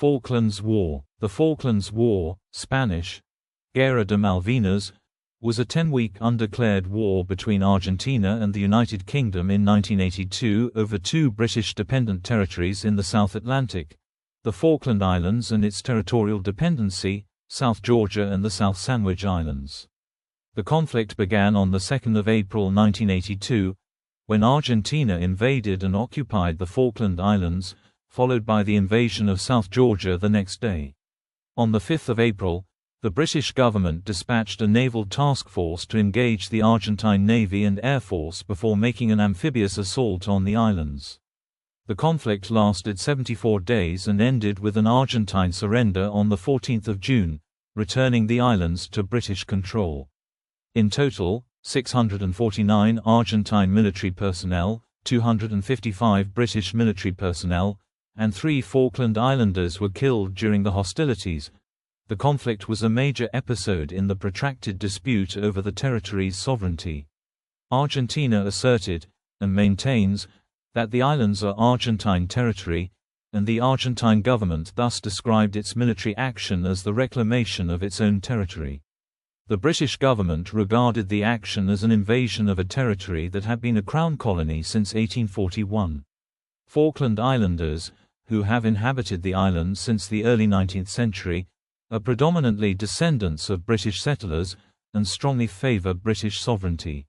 Falklands War. The Falklands War, Spanish, Guerra de Malvinas, was a 10-week undeclared war between Argentina and the United Kingdom in 1982 over two British dependent territories in the South Atlantic, the Falkland Islands and its territorial dependency, South Georgia and the South Sandwich Islands. The conflict began on the 2nd of April 1982, when Argentina invaded and occupied the Falkland Islands, followed by the invasion of South Georgia the next day. On the 5th of April, the British government dispatched a naval task force to engage the Argentine Navy and Air Force before making an amphibious assault on the islands. The conflict lasted 74 days and ended with an Argentine surrender on the 14th of June, returning the islands to British control. In total, 649 Argentine military personnel, 255 British military personnel, and 3 Falkland Islanders were killed during the hostilities. The conflict was a major episode in the protracted dispute over the territory's sovereignty. Argentina asserted, and maintains, that the islands are Argentine territory, and the Argentine government thus described its military action as the reclamation of its own territory. The British government regarded the action as an invasion of a territory that had been a crown colony since 1841. Falkland Islanders, who have inhabited the islands since the early 19th century, are predominantly descendants of British settlers, and strongly favour British sovereignty.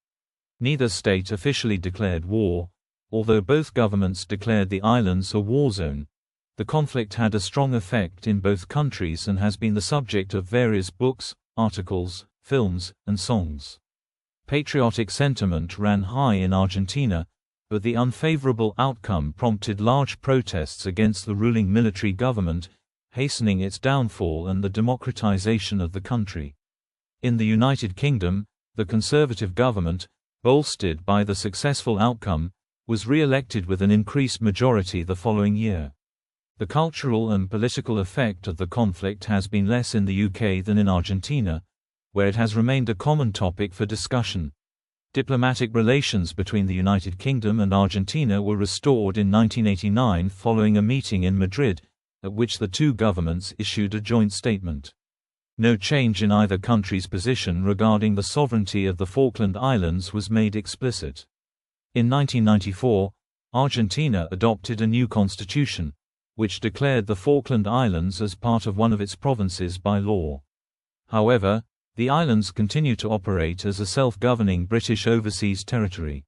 Neither state officially declared war, although both governments declared the islands a war zone. The conflict had a strong effect in both countries and has been the subject of various books, articles, films, and songs. Patriotic sentiment ran high in Argentina, but the unfavorable outcome prompted large protests against the ruling military government, hastening its downfall and the democratization of the country. In the United Kingdom, the Conservative government, bolstered by the successful outcome, was re-elected with an increased majority the following year. The cultural and political effect of the conflict has been less in the UK than in Argentina, where it has remained a common topic for discussion. Diplomatic relations between the United Kingdom and Argentina were restored in 1989 following a meeting in Madrid, at which the two governments issued a joint statement. No change in either country's position regarding the sovereignty of the Falkland Islands was made explicit. In 1994, Argentina adopted a new constitution, which declared the Falkland Islands as part of one of its provinces by law. However, the islands continue to operate as a self-governing British overseas territory.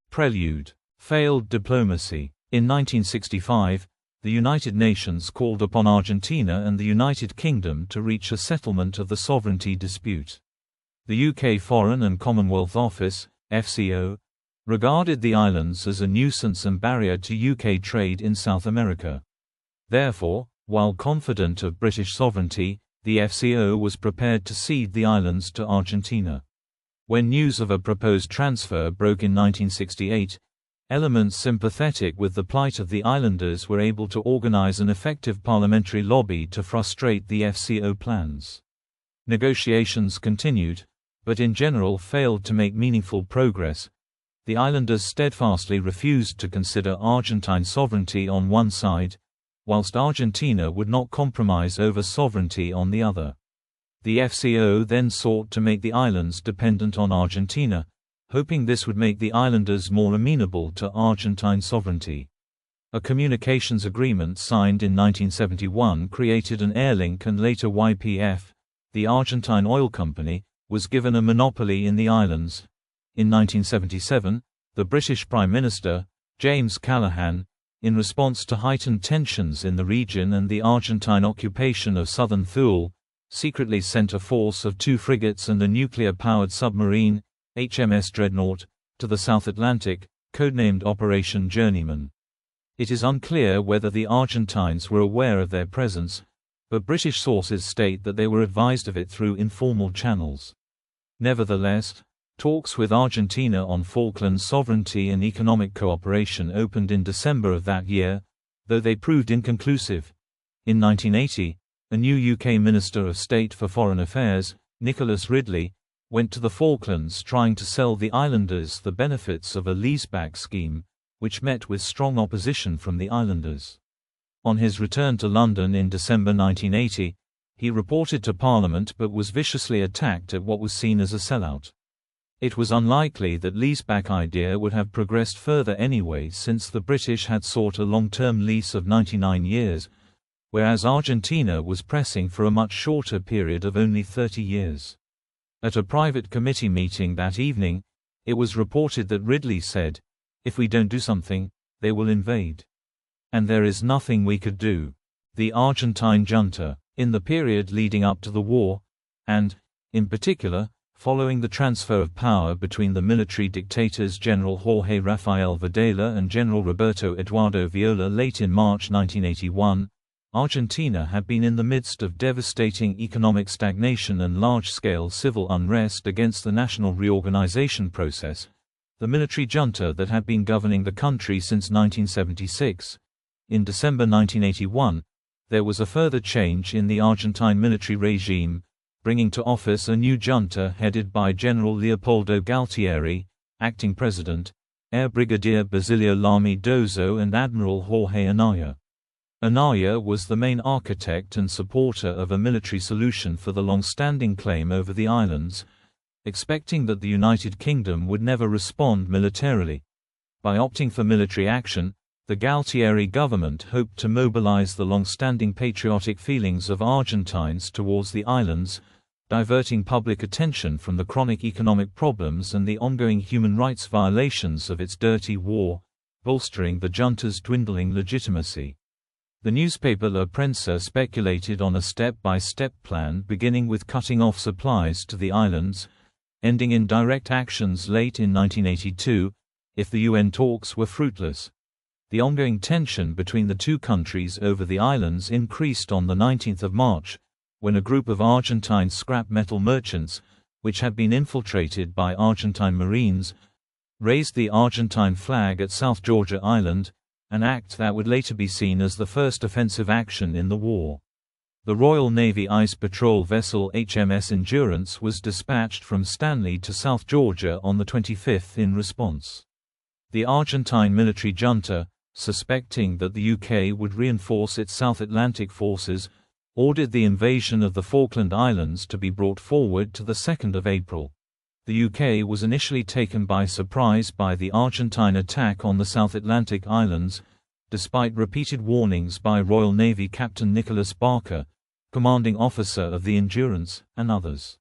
Prelude. Failed diplomacy. In 1965, the United Nations called upon Argentina and the United Kingdom to reach a settlement of the sovereignty dispute. The UK Foreign and Commonwealth Office, FCO, regarded the islands as a nuisance and barrier to UK trade in South America. Therefore, while confident of British sovereignty, the FCO was prepared to cede the islands to Argentina. When news of a proposed transfer broke in 1968, elements sympathetic with the plight of the islanders were able to organize an effective parliamentary lobby to frustrate the FCO plans. Negotiations continued, but in general failed to make meaningful progress. The islanders steadfastly refused to consider Argentine sovereignty on one side, whilst Argentina would not compromise over sovereignty on the other. The FCO then sought to make the islands dependent on Argentina, hoping this would make the islanders more amenable to Argentine sovereignty. A communications agreement signed in 1971 created an air link, and later YPF, the Argentine oil company, was given a monopoly in the islands. In 1977, the British Prime Minister, James Callaghan, in response to heightened tensions in the region and the Argentine occupation of southern Thule, secretly sent a force of 2 frigates and a nuclear-powered submarine, HMS Dreadnought, to the South Atlantic, codenamed Operation Journeyman. It is unclear whether the Argentines were aware of their presence, but British sources state that they were advised of it through informal channels. Nevertheless, talks with Argentina on Falkland sovereignty and economic cooperation opened in December of that year, though they proved inconclusive. In 1980, a new UK Minister of State for Foreign Affairs, Nicholas Ridley, went to the Falklands trying to sell the islanders the benefits of a leaseback scheme, which met with strong opposition from the islanders. On his return to London in December 1980, he reported to Parliament but was viciously attacked at what was seen as a sellout. It was unlikely that leaseback idea would have progressed further anyway, since the British had sought a long-term lease of 99 years, whereas Argentina was pressing for a much shorter period of only 30 years. At a private committee meeting that evening, it was reported that Ridley said, "If we don't do something, they will invade. And there is nothing we could do." The Argentine junta, in the period leading up to the war, and, in particular, following the transfer of power between the military dictators General Jorge Rafael Videla and General Roberto Eduardo Viola late in March 1981, Argentina had been in the midst of devastating economic stagnation and large-scale civil unrest against the national reorganization process, the military junta that had been governing the country since 1976. In December 1981, there was a further change in the Argentine military regime, bringing to office a new junta headed by General Leopoldo Galtieri, acting president, Air Brigadier Basilio Lamy Dozo and Admiral Jorge Anaya. Anaya was the main architect and supporter of a military solution for the long-standing claim over the islands, expecting that the United Kingdom would never respond militarily. By opting for military action, the Galtieri government hoped to mobilize the long-standing patriotic feelings of Argentines towards the islands, diverting public attention from the chronic economic problems and the ongoing human rights violations of its dirty war, bolstering the junta's dwindling legitimacy. The newspaper La Prensa speculated on a step-by-step plan beginning with cutting off supplies to the islands, ending in direct actions late in 1982, if the UN talks were fruitless. The ongoing tension between the two countries over the islands increased on the 19th of March, when a group of Argentine scrap metal merchants, which had been infiltrated by Argentine Marines, raised the Argentine flag at South Georgia Island, an act that would later be seen as the first offensive action in the war. The Royal Navy ice patrol vessel HMS Endurance was dispatched from Stanley to South Georgia on the 25th in response. The Argentine military junta, suspecting that the UK would reinforce its South Atlantic forces, ordered the invasion of the Falkland Islands to be brought forward to the 2nd of April. The UK was initially taken by surprise by the Argentine attack on the South Atlantic Islands, despite repeated warnings by Royal Navy Captain Nicholas Barker, commanding officer of the Endurance, and others.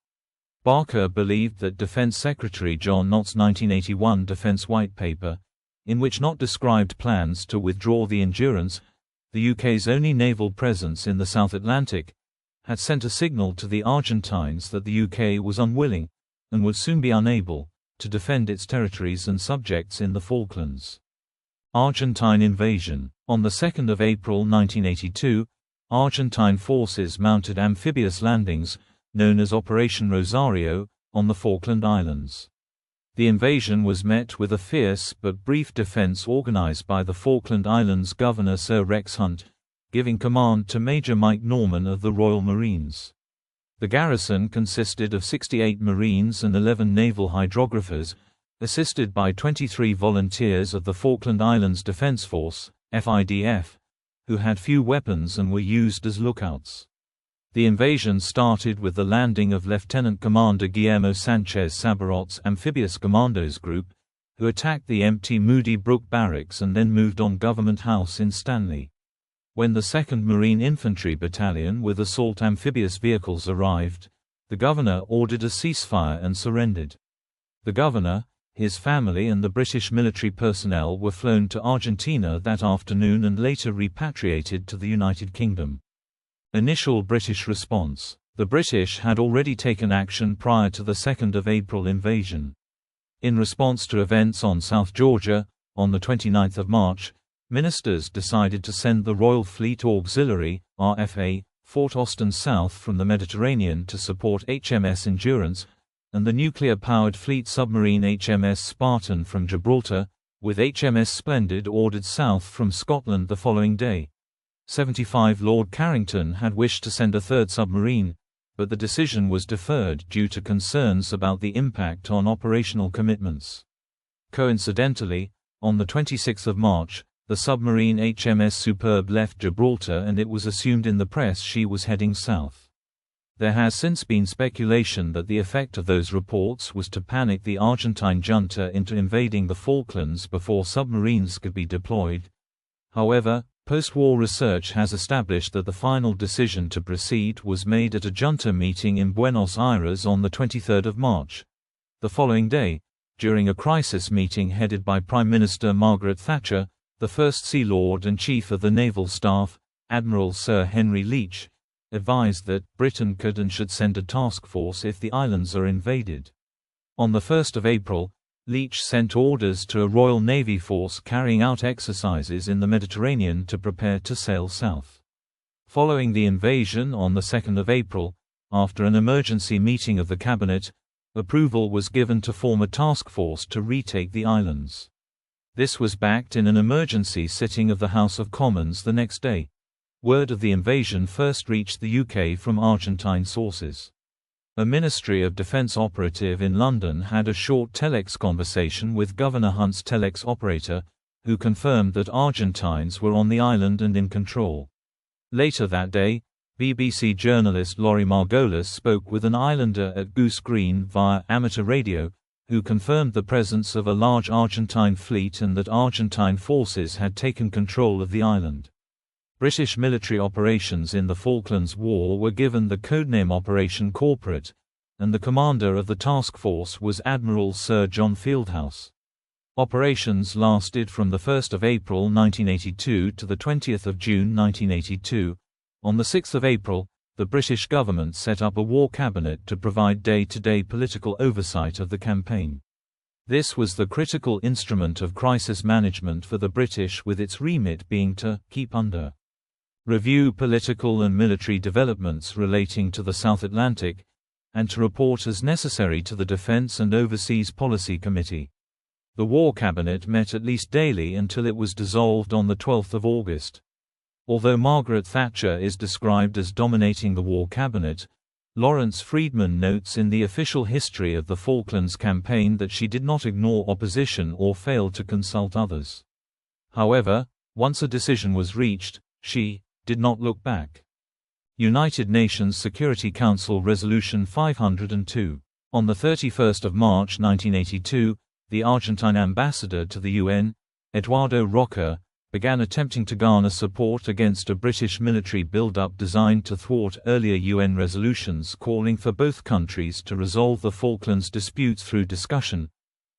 Barker believed that Defense Secretary John Nott's 1981 Defense White Paper, in which Nott described plans to withdraw the Endurance, the UK's only naval presence in the South Atlantic, had sent a signal to the Argentines that the UK was unwilling, and would soon be unable, to defend its territories and subjects in the Falklands. Argentine invasion. On the 2nd of April 1982, Argentine forces mounted amphibious landings, known as Operation Rosario, on the Falkland Islands. The invasion was met with a fierce but brief defense organized by the Falkland Islands Governor Sir Rex Hunt, giving command to Major Mike Norman of the Royal Marines. The garrison consisted of 68 Marines and 11 naval hydrographers, assisted by 23 volunteers of the Falkland Islands Defense Force, FIDF, who had few weapons and were used as lookouts. The invasion started with the landing of Lieutenant Commander Guillermo Sanchez Sabarot's Amphibious Commandos Group, who attacked the empty Moody Brook Barracks and then moved on Government House in Stanley. When the 2nd Marine Infantry Battalion with assault amphibious vehicles arrived, the governor ordered a ceasefire and surrendered. The governor, his family and the British military personnel were flown to Argentina that afternoon and later repatriated to the United Kingdom. Initial British response. The British had already taken action prior to the 2nd of April invasion. In response to events on South Georgia, on the 29th of March, ministers decided to send the Royal Fleet Auxiliary, RFA, Fort Austin south from the Mediterranean to support HMS Endurance, and the nuclear-powered fleet submarine HMS Spartan from Gibraltar, with HMS Splendid ordered south from Scotland the following day. 75 Lord Carrington had wished to send a third submarine, but the decision was deferred due to concerns about the impact on operational commitments. Coincidentally, on the 26th of March, the submarine HMS Superb left Gibraltar and it was assumed in the press she was heading south. There has since been speculation that the effect of those reports was to panic the Argentine junta into invading the Falklands before submarines could be deployed. However, post-war research has established that the final decision to proceed was made at a junta meeting in Buenos Aires on the 23rd of March. The following day, during a crisis meeting headed by Prime Minister Margaret Thatcher, the First Sea Lord and Chief of the Naval Staff, Admiral Sir Henry Leach, advised that Britain could and should send a task force if the islands are invaded. On the 1st of April, Leach sent orders to a Royal Navy force carrying out exercises in the Mediterranean to prepare to sail south. Following the invasion on the 2nd of April, after an emergency meeting of the Cabinet, approval was given to form a task force to retake the islands. This was backed in an emergency sitting of the House of Commons the next day. Word of the invasion first reached the UK from Argentine sources. A Ministry of Defence operative in London had a short telex conversation with Governor Hunt's telex operator, who confirmed that Argentines were on the island and in control. Later that day, BBC journalist Laurie Margolis spoke with an islander at Goose Green via amateur radio, who confirmed the presence of a large Argentine fleet and that Argentine forces had taken control of the island. British military operations in the Falklands War were given the codename Operation Corporate, and the commander of the task force was Admiral Sir John Fieldhouse. Operations lasted from the 1st of April 1982 to the 20th of June 1982. On the 6th of April, the British government set up a war cabinet to provide day-to-day political oversight of the campaign. This was the critical instrument of crisis management for the British, with its remit being to keep under review political and military developments relating to the South Atlantic, and to report as necessary to the Defence and Overseas Policy Committee. The War Cabinet met at least daily until it was dissolved on the 12th of August. Although Margaret Thatcher is described as dominating the War Cabinet, Lawrence Freedman notes in the official history of the Falklands campaign that she did not ignore opposition or fail to consult others. However, once a decision was reached, she did not look back. United Nations Security Council Resolution 502. On the 31st of March 1982, the Argentine ambassador to the UN, Eduardo Roca, began attempting to garner support against a British military build-up designed to thwart earlier UN resolutions calling for both countries to resolve the Falklands disputes through discussion.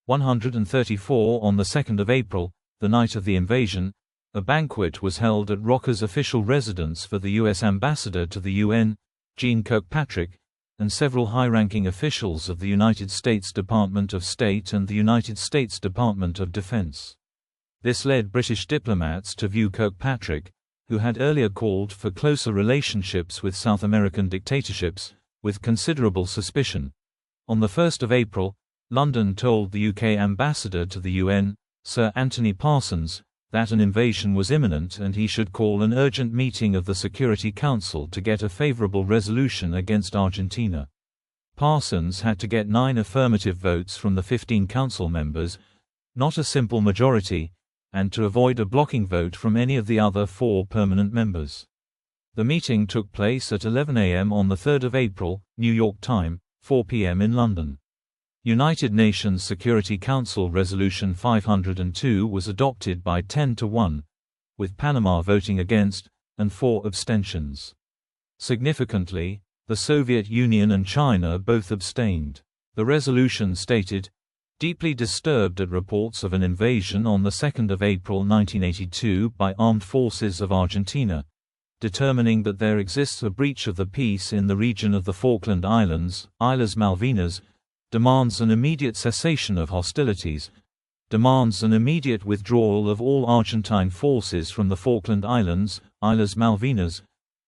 134 On the 2nd of April, the night of the invasion, a banquet was held at Roca's official residence for the U.S. ambassador to the UN, Jeane Kirkpatrick, and several high-ranking officials of the United States Department of State and the United States Department of Defense. This led British diplomats to view Kirkpatrick, who had earlier called for closer relationships with South American dictatorships, with considerable suspicion. On the 1st of April, London told the UK ambassador to the UN, Sir Anthony Parsons, that an invasion was imminent and he should call an urgent meeting of the Security Council to get a favourable resolution against Argentina. Parsons had to get 9 affirmative votes from the 15 council members, not a simple majority, and to avoid a blocking vote from any of the other 4 permanent members. The meeting took place at 11 a.m. on the 3rd of April, New York time, 4 p.m. in London. United Nations Security Council Resolution 502 was adopted by 10-1, with Panama voting against, and 4 abstentions. Significantly, the Soviet Union and China both abstained. The resolution stated, "Deeply disturbed at reports of an invasion on the 2nd of April 1982 by armed forces of Argentina, determining that there exists a breach of the peace in the region of the Falkland Islands, Islas Malvinas, demands an immediate cessation of hostilities, demands an immediate withdrawal of all Argentine forces from the Falkland Islands, Islas Malvinas,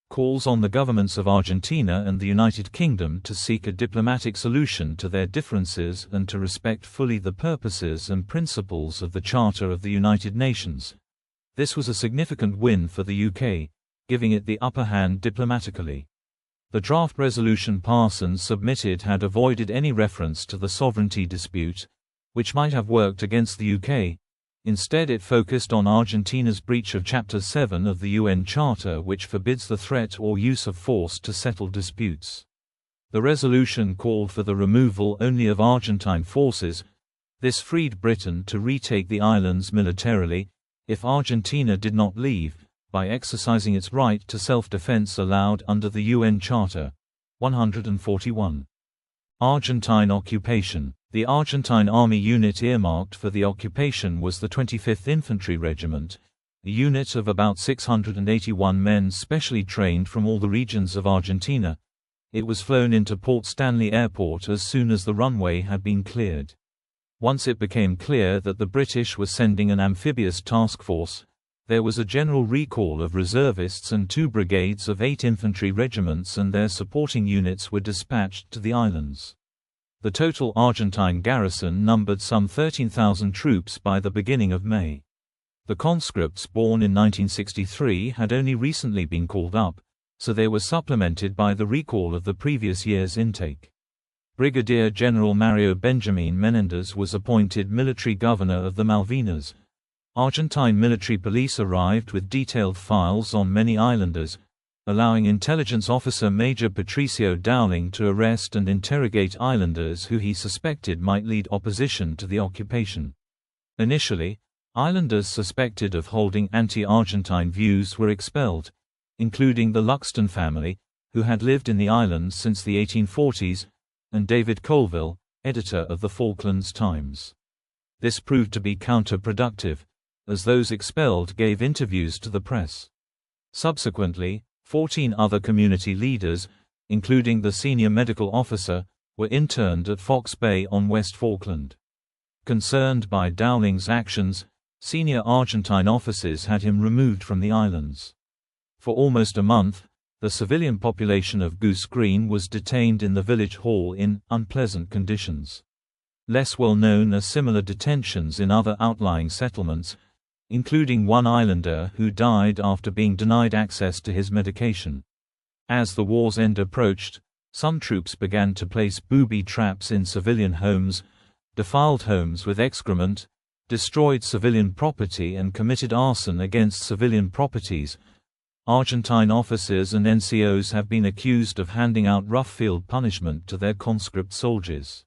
calls on the governments of Argentina and the United Kingdom to seek a diplomatic solution to their differences and to respect fully the purposes and principles of the Charter of the United Nations." This was a significant win for the UK, giving it the upper hand diplomatically. The draft resolution Parsons submitted had avoided any reference to the sovereignty dispute, which might have worked against the UK. Instead it focused on Argentina's breach of Chapter 7 of the UN Charter, which forbids the threat or use of force to settle disputes. The resolution called for the removal only of Argentine forces. This freed Britain to retake the islands militarily, if Argentina did not leave, by exercising its right to self-defense allowed under the UN Charter. 141. Argentine occupation. The Argentine Army unit earmarked for the occupation was the 25th Infantry Regiment, a unit of about 681 men specially trained from all the regions of Argentina. It was flown into Port Stanley Airport as soon as the runway had been cleared. Once it became clear that the British were sending an amphibious task force, there was a general recall of reservists and 2 brigades of 8 infantry regiments and their supporting units were dispatched to the islands. The total Argentine garrison numbered some 13,000 troops by the beginning of May. The conscripts born in 1963 had only recently been called up, so they were supplemented by the recall of the previous year's intake. Brigadier General Mario Benjamin Menendez was appointed military governor of the Malvinas. Argentine military police arrived with detailed files on many islanders, allowing intelligence officer Major Patricio Dowling to arrest and interrogate islanders who he suspected might lead opposition to the occupation. Initially, islanders suspected of holding anti-Argentine views were expelled, including the Luxton family, who had lived in the islands since the 1840s, and David Colville, editor of the Falklands Times. This proved to be counterproductive, as those expelled gave interviews to the press. Subsequently, 14 other community leaders, including the senior medical officer, were interned at Fox Bay on West Falkland. Concerned by Dowling's actions, senior Argentine officers had him removed from the islands. For almost a month, the civilian population of Goose Green was detained in the village hall in unpleasant conditions. Less well known are similar detentions in other outlying settlements, including one islander who died after being denied access to his medication. As the war's end approached, some troops began to place booby traps in civilian homes, defiled homes with excrement, destroyed civilian property and committed arson against civilian properties. Argentine officers and NCOs have been accused of handing out rough field punishment to their conscript soldiers.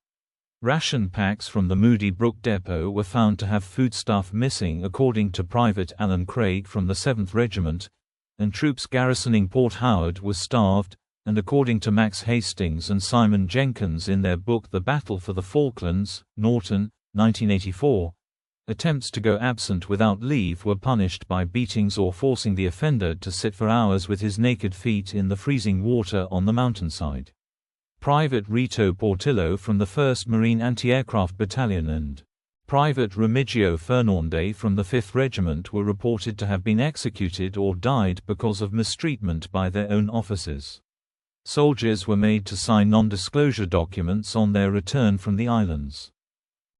Ration packs from the Moody Brook depot were found to have foodstuff missing according to Private Alan Craig from the 7th Regiment, and troops garrisoning Port Howard were starved, and according to Max Hastings and Simon Jenkins in their book The Battle for the Falklands, Norton, 1984, attempts to go absent without leave were punished by beatings or forcing the offender to sit for hours with his naked feet in the freezing water on the mountainside. Private Rito Portillo from the 1st Marine Anti-Aircraft Battalion and Private Remigio Fernande from the 5th Regiment were reported to have been executed or died because of mistreatment by their own officers. Soldiers were made to sign non-disclosure documents on their return from the islands.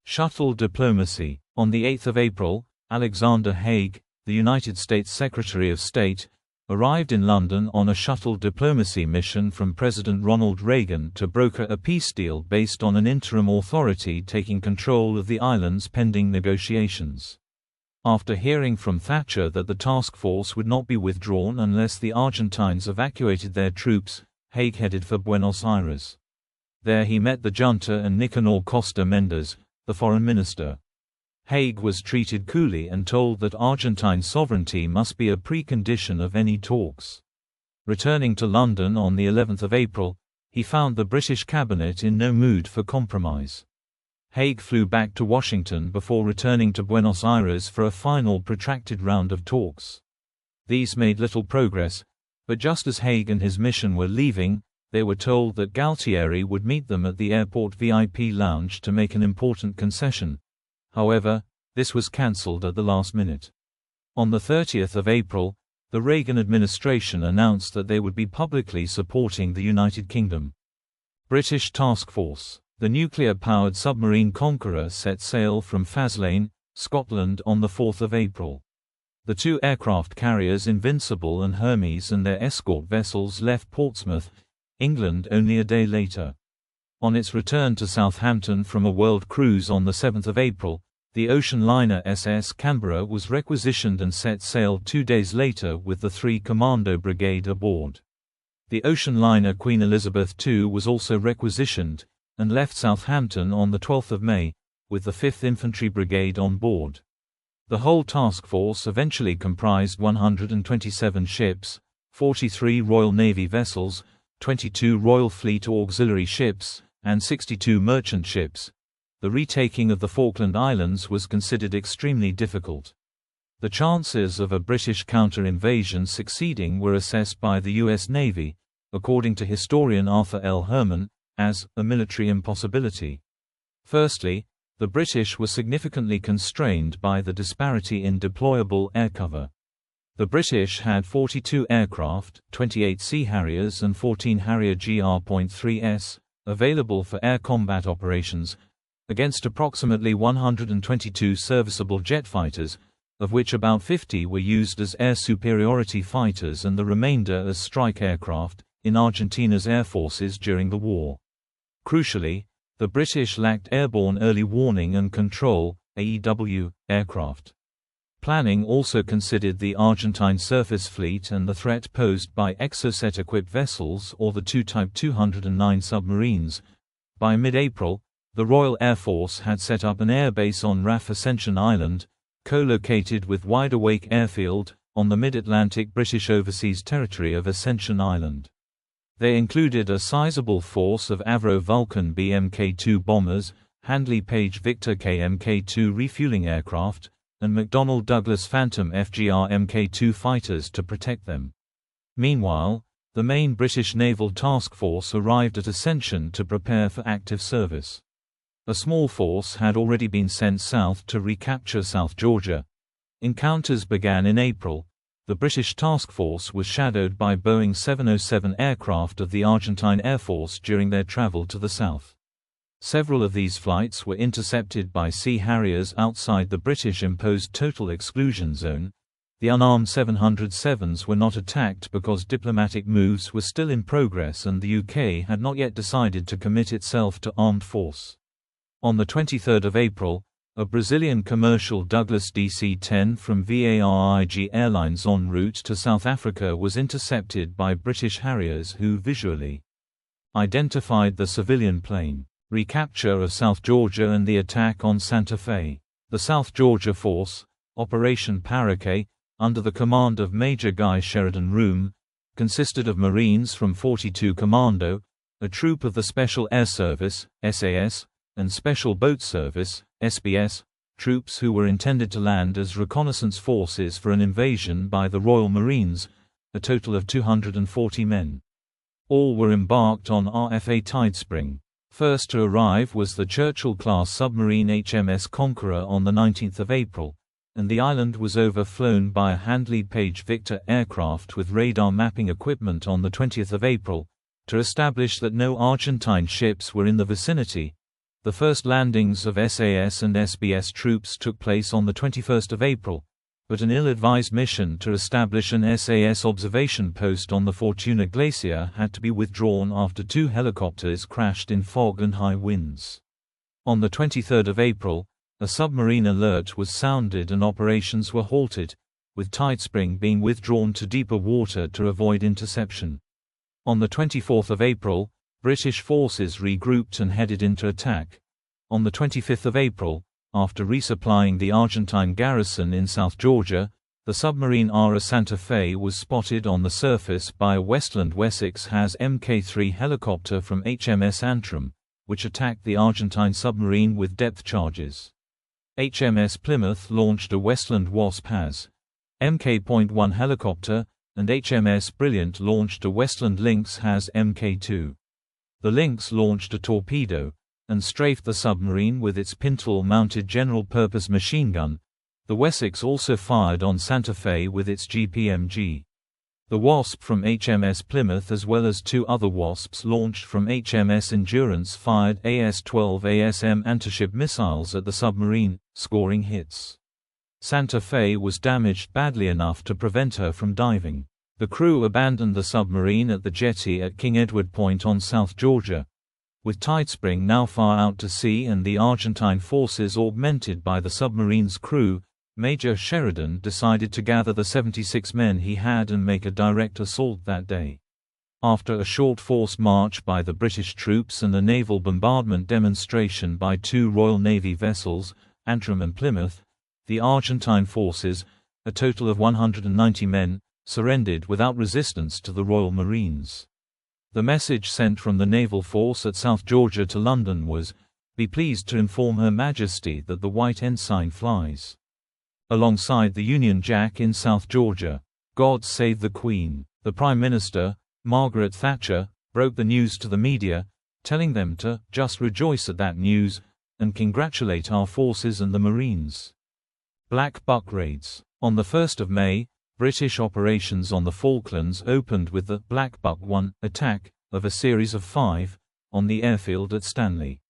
Shuttle diplomacy. On 8 April, Alexander Haig, the United States Secretary of State, arrived in London on a shuttle diplomacy mission from President Ronald Reagan to broker a peace deal based on an interim authority taking control of the islands pending negotiations. After hearing from Thatcher that the task force would not be withdrawn unless the Argentines evacuated their troops, Haig headed for Buenos Aires. There he met the junta and Nicanor Costa Mendes, the foreign minister. Haig was treated coolly and told that Argentine sovereignty must be a precondition of any talks. Returning to London on the 11th of April, he found the British cabinet in no mood for compromise. Haig flew back to Washington before returning to Buenos Aires for a final protracted round of talks. These made little progress, but just as Haig and his mission were leaving, they were told that Galtieri would meet them at the airport VIP lounge to make an important concession. However, this was cancelled at the last minute. On the 30th of April, the Reagan administration announced that they would be publicly supporting the United Kingdom. British Task Force. The nuclear-powered submarine Conqueror set sail from Faslane, Scotland on the 4th of April. The 2 aircraft carriers Invincible and Hermes and their escort vessels left Portsmouth, England only a day later. On its return to Southampton from a world cruise on the 7th of April, The ocean liner SS Canberra was requisitioned and set sail 2 days later with the 3 Commando Brigade aboard. The ocean liner Queen Elizabeth II was also requisitioned, and left Southampton on 12 May, with the 5th Infantry Brigade on board. The whole task force eventually comprised 127 ships, 43 Royal Navy vessels, 22 Royal Fleet auxiliary ships, and 62 merchant ships. The retaking of the Falkland Islands was considered extremely difficult. The chances of a British counter-invasion succeeding were assessed by the U.S. Navy, according to historian Arthur L. Herman, as a military impossibility. Firstly, the British were significantly constrained by the disparity in deployable air cover. The British had 42 aircraft, 28 Sea Harriers and 14 Harrier GR.3s, available for air combat operations, against approximately 122 serviceable jet fighters, of which about 50 were used as air superiority fighters and the remainder as strike aircraft, in Argentina's air forces during the war. Crucially, the British lacked airborne early warning and control (AEW) aircraft. Planning also considered the Argentine surface fleet and the threat posed by Exocet-equipped vessels or the two Type 209 submarines. By mid-April, the Royal Air Force had set up an airbase on RAF Ascension Island, co-located with Wide Awake Airfield, on the mid-Atlantic British overseas territory of Ascension Island. They included a sizable force of Avro Vulcan BMK-2 bombers, Handley Page Victor KMK-2 refueling aircraft, and McDonnell Douglas Phantom FGR Mk-2 fighters to protect them. Meanwhile, the main British naval task force arrived at Ascension to prepare for active service. A small force had already been sent south to recapture South Georgia. Encounters began in April. The British task force was shadowed by Boeing 707 aircraft of the Argentine Air Force during their travel to the south. Several of these flights were intercepted by Sea Harriers outside the British-imposed total exclusion zone. The unarmed 707s were not attacked because diplomatic moves were still in progress and the UK had not yet decided to commit itself to armed force. On 23 April, a Brazilian commercial Douglas DC-10 from VARIG Airlines en route to South Africa was intercepted by British Harriers who visually identified the civilian plane. Recapture of South Georgia and the attack on Santa Fe. The South Georgia Force, Operation Paraquet, under the command of Major Guy Sheridan Room, consisted of Marines from 42 Commando, a troop of the Special Air Service, SAS, and Special Boat Service, SBS, troops who were intended to land as reconnaissance forces for an invasion by the Royal Marines, a total of 240 men. All were embarked on RFA Tidespring. First to arrive was the Churchill-class submarine HMS Conqueror on 19 April, and the island was overflown by a Handley Page Victor aircraft with radar mapping equipment on 20 April, to establish that no Argentine ships were in the vicinity. The first landings of SAS and SBS troops took place on 21 April, but an ill-advised mission to establish an SAS observation post on the Fortuna Glacier had to be withdrawn after 2 helicopters crashed in fog and high winds. On 23 April, a submarine alert was sounded and operations were halted, with Tidespring being withdrawn to deeper water to avoid interception. On 24 April, British forces regrouped and headed into attack. On 25 April, after resupplying the Argentine garrison in South Georgia, the submarine ARA Santa Fe was spotted on the surface by a Westland Wessex HAS Mk3 helicopter from HMS Antrim, which attacked the Argentine submarine with depth charges. HMS Plymouth launched a Westland Wasp HAS Mk.1 helicopter, and HMS Brilliant launched a Westland Lynx HAS Mk2. The Lynx launched a torpedo, and strafed the submarine with its pintle-mounted general-purpose machine gun. The Wessex also fired on Santa Fe with its GPMG. The Wasp from HMS Plymouth as well as 2 other Wasps launched from HMS Endurance fired AS-12 ASM antiship missiles at the submarine, scoring hits. Santa Fe was damaged badly enough to prevent her from diving. The crew abandoned the submarine at the jetty at King Edward Point on South Georgia. With Tidespring now far out to sea and the Argentine forces augmented by the submarine's crew, Major Sheridan decided to gather the 76 men he had and make a direct assault that day. After a short forced march by the British troops and a naval bombardment demonstration by two Royal Navy vessels, Antrim and Plymouth, the Argentine forces, a total of 190 men, surrendered without resistance to the Royal Marines. The message sent from the naval force at South Georgia to London was, "Be pleased to inform Her Majesty that the white ensign flies alongside the Union Jack in South Georgia. God save the Queen." The Prime Minister, Margaret Thatcher, broke the news to the media, telling them to "just rejoice at that news, and congratulate our forces and the Marines." Black Buck Raids. On the 1st of May, British operations on the Falklands opened with the Black Buck 1 attack, of a series of 5, on the airfield at Stanley.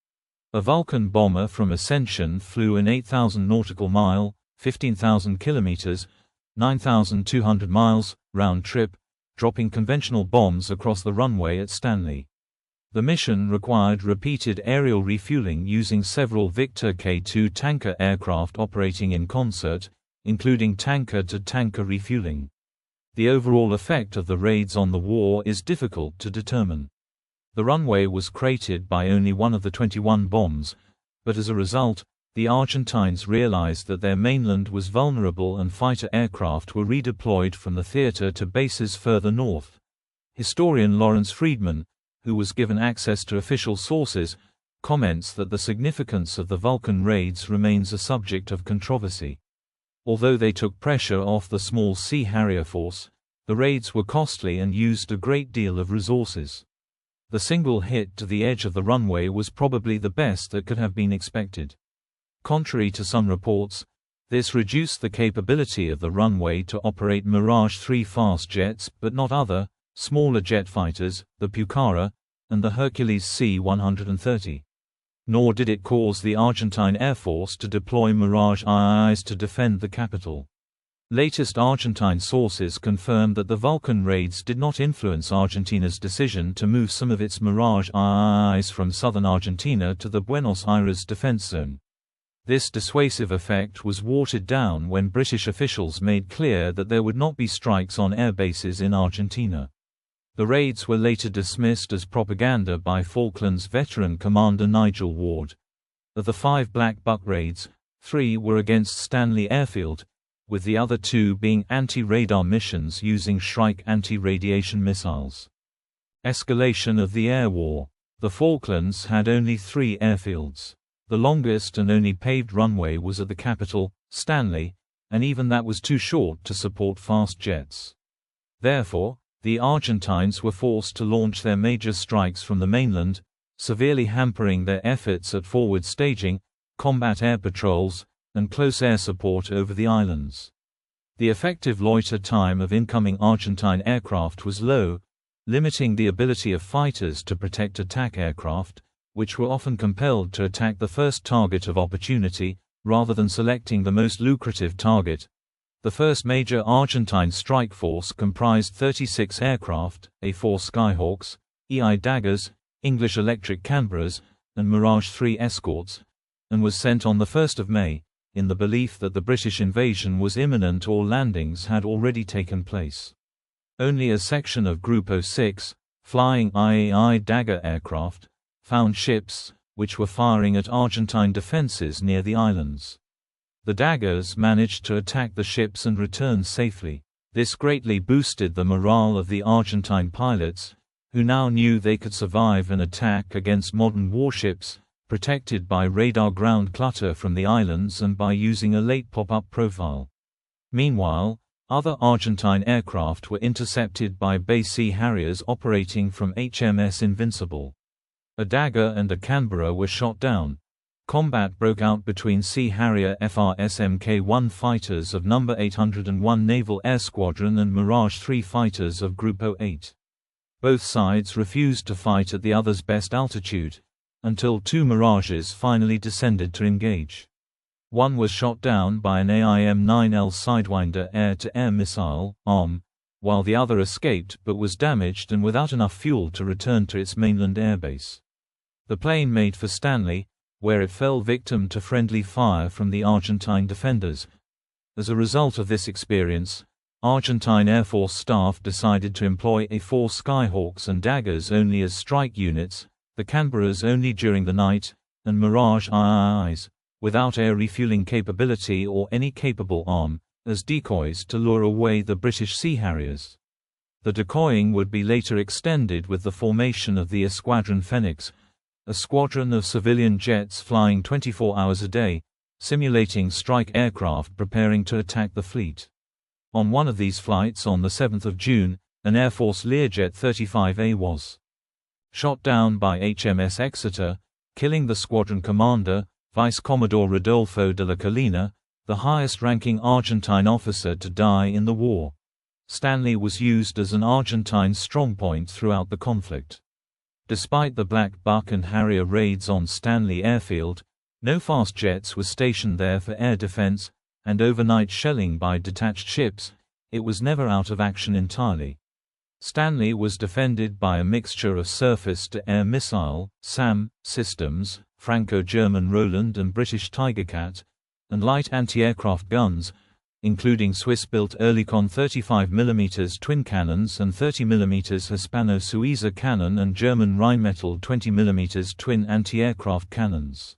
A Vulcan bomber from Ascension flew an 8,000 nautical mile, 15,000 kilometers, 9,200 miles, round trip, dropping conventional bombs across the runway at Stanley. The mission required repeated aerial refueling using several Victor K-2 tanker aircraft operating in concert, including tanker-to-tanker refueling. The overall effect of the raids on the war is difficult to determine. The runway was cratered by only one of the 21 bombs, but as a result, the Argentines realized that their mainland was vulnerable and fighter aircraft were redeployed from the theater to bases further north. Historian Lawrence Friedman, who was given access to official sources, comments that the significance of the Vulcan raids remains a subject of controversy. Although they took pressure off the small Sea Harrier force, the raids were costly and used a great deal of resources. The single hit to the edge of the runway was probably the best that could have been expected. Contrary to some reports, this reduced the capability of the runway to operate Mirage 3 fast jets but not other, smaller jet fighters, the Pucara, and the Hercules C-130. Nor did it cause the Argentine Air Force to deploy Mirage IIs to defend the capital. Latest Argentine sources confirmed that the Vulcan raids did not influence Argentina's decision to move some of its Mirage IIs from southern Argentina to the Buenos Aires defense zone. This dissuasive effect was watered down when British officials made clear that there would not be strikes on air bases in Argentina. The raids were later dismissed as propaganda by Falklands veteran Commander Nigel Ward. Of the 5 Black Buck raids, 3 were against Stanley Airfield, with the other 2 being anti-radar missions using Shrike anti-radiation missiles. Escalation of the air war. The Falklands had only 3 airfields. The longest and only paved runway was at the capital, Stanley, and even that was too short to support fast jets. Therefore, the Argentines were forced to launch their major strikes from the mainland, severely hampering their efforts at forward staging, combat air patrols, and close air support over the islands. The effective loiter time of incoming Argentine aircraft was low, limiting the ability of fighters to protect attack aircraft, which were often compelled to attack the first target of opportunity, rather than selecting the most lucrative target. The first major Argentine strike force comprised 36 aircraft, A-4 Skyhawks, EI Daggers, English Electric Canberras, and Mirage 3 escorts, and was sent on the 1st of May, in the belief that the British invasion was imminent or landings had already taken place. Only a section of Group 06, flying IAI Dagger aircraft, found ships, which were firing at Argentine defenses near the islands. The Daggers managed to attack the ships and return safely. This greatly boosted the morale of the Argentine pilots, who now knew they could survive an attack against modern warships, protected by radar ground clutter from the islands and by using a late pop-up profile. Meanwhile, other Argentine aircraft were intercepted by Bay Sea Harriers operating from HMS Invincible. A Dagger and a Canberra were shot down. Combat broke out between Sea Harrier FRS Mk-1 fighters of No. 801 Naval Air Squadron and Mirage 3 fighters of Group 08. Both sides refused to fight at the other's best altitude, until 2 Mirages finally descended to engage. One was shot down by an AIM-9L Sidewinder air-to-air missile, ARM, while the other escaped but was damaged and without enough fuel to return to its mainland airbase. The plane made for Stanley, where it fell victim to friendly fire from the Argentine defenders. As a result of this experience, Argentine Air Force staff decided to employ A-4 Skyhawks and Daggers only as strike units, the Canberras only during the night, and Mirage IIIs, without air refueling capability or any capable arm, as decoys to lure away the British Sea Harriers. The decoying would be later extended with the formation of the Esquadron Phoenix, a squadron of civilian jets flying 24 hours a day, simulating strike aircraft preparing to attack the fleet. On one of these flights on the 7th of June, an Air Force Learjet 35A was shot down by HMS Exeter, killing the squadron commander, Vice Commodore Rodolfo de la Colina, the highest-ranking Argentine officer to die in the war. Stanley was used as an Argentine strongpoint throughout the conflict. Despite the Black Buck and Harrier raids on Stanley Airfield, no fast jets were stationed there for air defense, and overnight shelling by detached ships, it was never out of action entirely. Stanley was defended by a mixture of surface-to-air missile, SAM, systems, Franco-German Roland and British Tigercat, and light anti-aircraft guns, including Swiss-built Oerlikon 35mm twin cannons and 30mm Hispano-Suiza cannon and German Rheinmetall 20mm twin anti-aircraft cannons.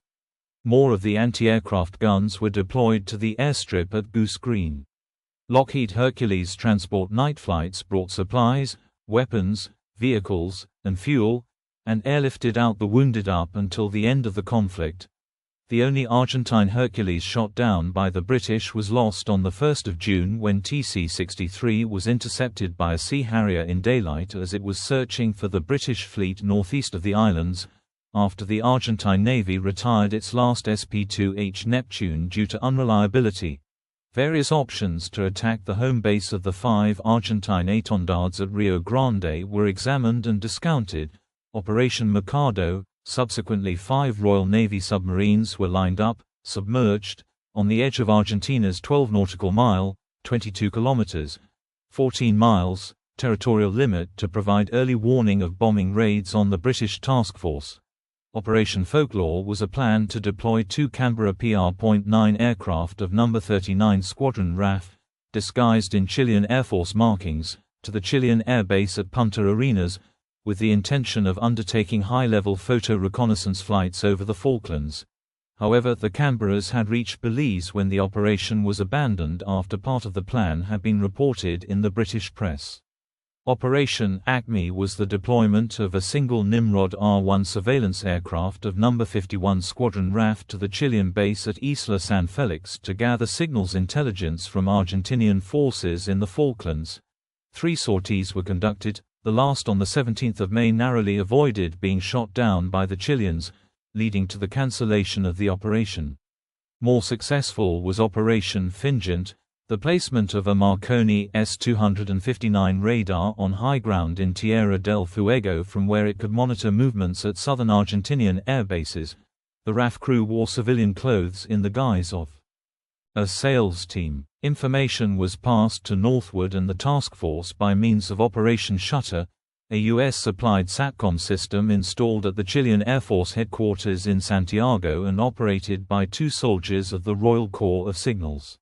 More of the anti-aircraft guns were deployed to the airstrip at Goose Green. Lockheed Hercules transport night flights brought supplies, weapons, vehicles, and fuel, and airlifted out the wounded up until the end of the conflict. The only Argentine Hercules shot down by the British was lost on the 1st of June when TC-63 was intercepted by a Sea Harrier in daylight as it was searching for the British fleet northeast of the islands, after the Argentine Navy retired its last SP-2H Neptune due to unreliability. Various options to attack the home base of the 5 Argentine étendards at Rio Grande were examined and discounted. Operation Mikado, subsequently 5 Royal Navy submarines were lined up, submerged, on the edge of Argentina's 12 nautical mile, 22 kilometers, 14 miles, territorial limit to provide early warning of bombing raids on the British task force. Operation Folklore was a plan to deploy 2 Canberra PR.9 aircraft of No. 39 Squadron RAF, disguised in Chilean Air Force markings, to the Chilean air base at Punta Arenas, with the intention of undertaking high-level photo reconnaissance flights over the Falklands. However, the Canberras had reached Belize when the operation was abandoned after part of the plan had been reported in the British press. Operation Acme was the deployment of a single Nimrod R-1 surveillance aircraft of No. 51 Squadron RAF to the Chilean base at Isla San Felix to gather signals intelligence from Argentinian forces in the Falklands. 3 sorties were conducted, the last on the 17th of May narrowly avoided being shot down by the Chileans, leading to the cancellation of the operation. More successful was Operation Fingent, the placement of a Marconi S-259 radar on high ground in Tierra del Fuego from where it could monitor movements at southern Argentinian air bases. The RAF crew wore civilian clothes in the guise of a sales team. Information was passed to Northwood and the task force by means of Operation Shuttle, a U.S.-supplied SATCOM system installed at the Chilean Air Force headquarters in Santiago and operated by 2 soldiers of the Royal Corps of Signals.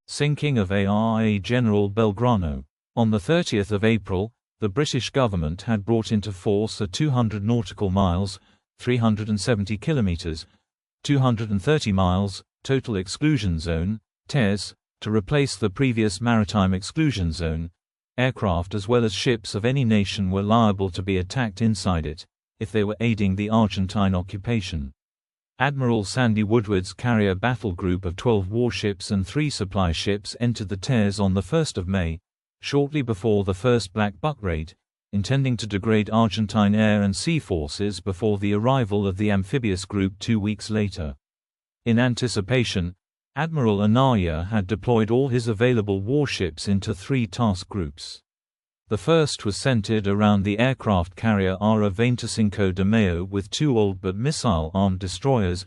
Sinking of ARA General Belgrano. On the 30th of April, the British government had brought into force a 200 nautical miles, 370 kilometers, 230 miles, total exclusion zone, TES, to replace the previous maritime exclusion zone. Aircraft as well as ships of any nation were liable to be attacked inside it, if they were aiding the Argentine occupation. Admiral Sandy Woodward's carrier battle group of 12 warships and 3 supply ships entered the TES on the 1st of May, shortly before the first Black Buck raid, intending to degrade Argentine air and sea forces before the arrival of the amphibious group 2 weeks later. In anticipation, Admiral Anaya had deployed all his available warships into 3 task groups. The first was centered around the aircraft carrier Ara 25 de Mayo with 2 old but missile-armed destroyers,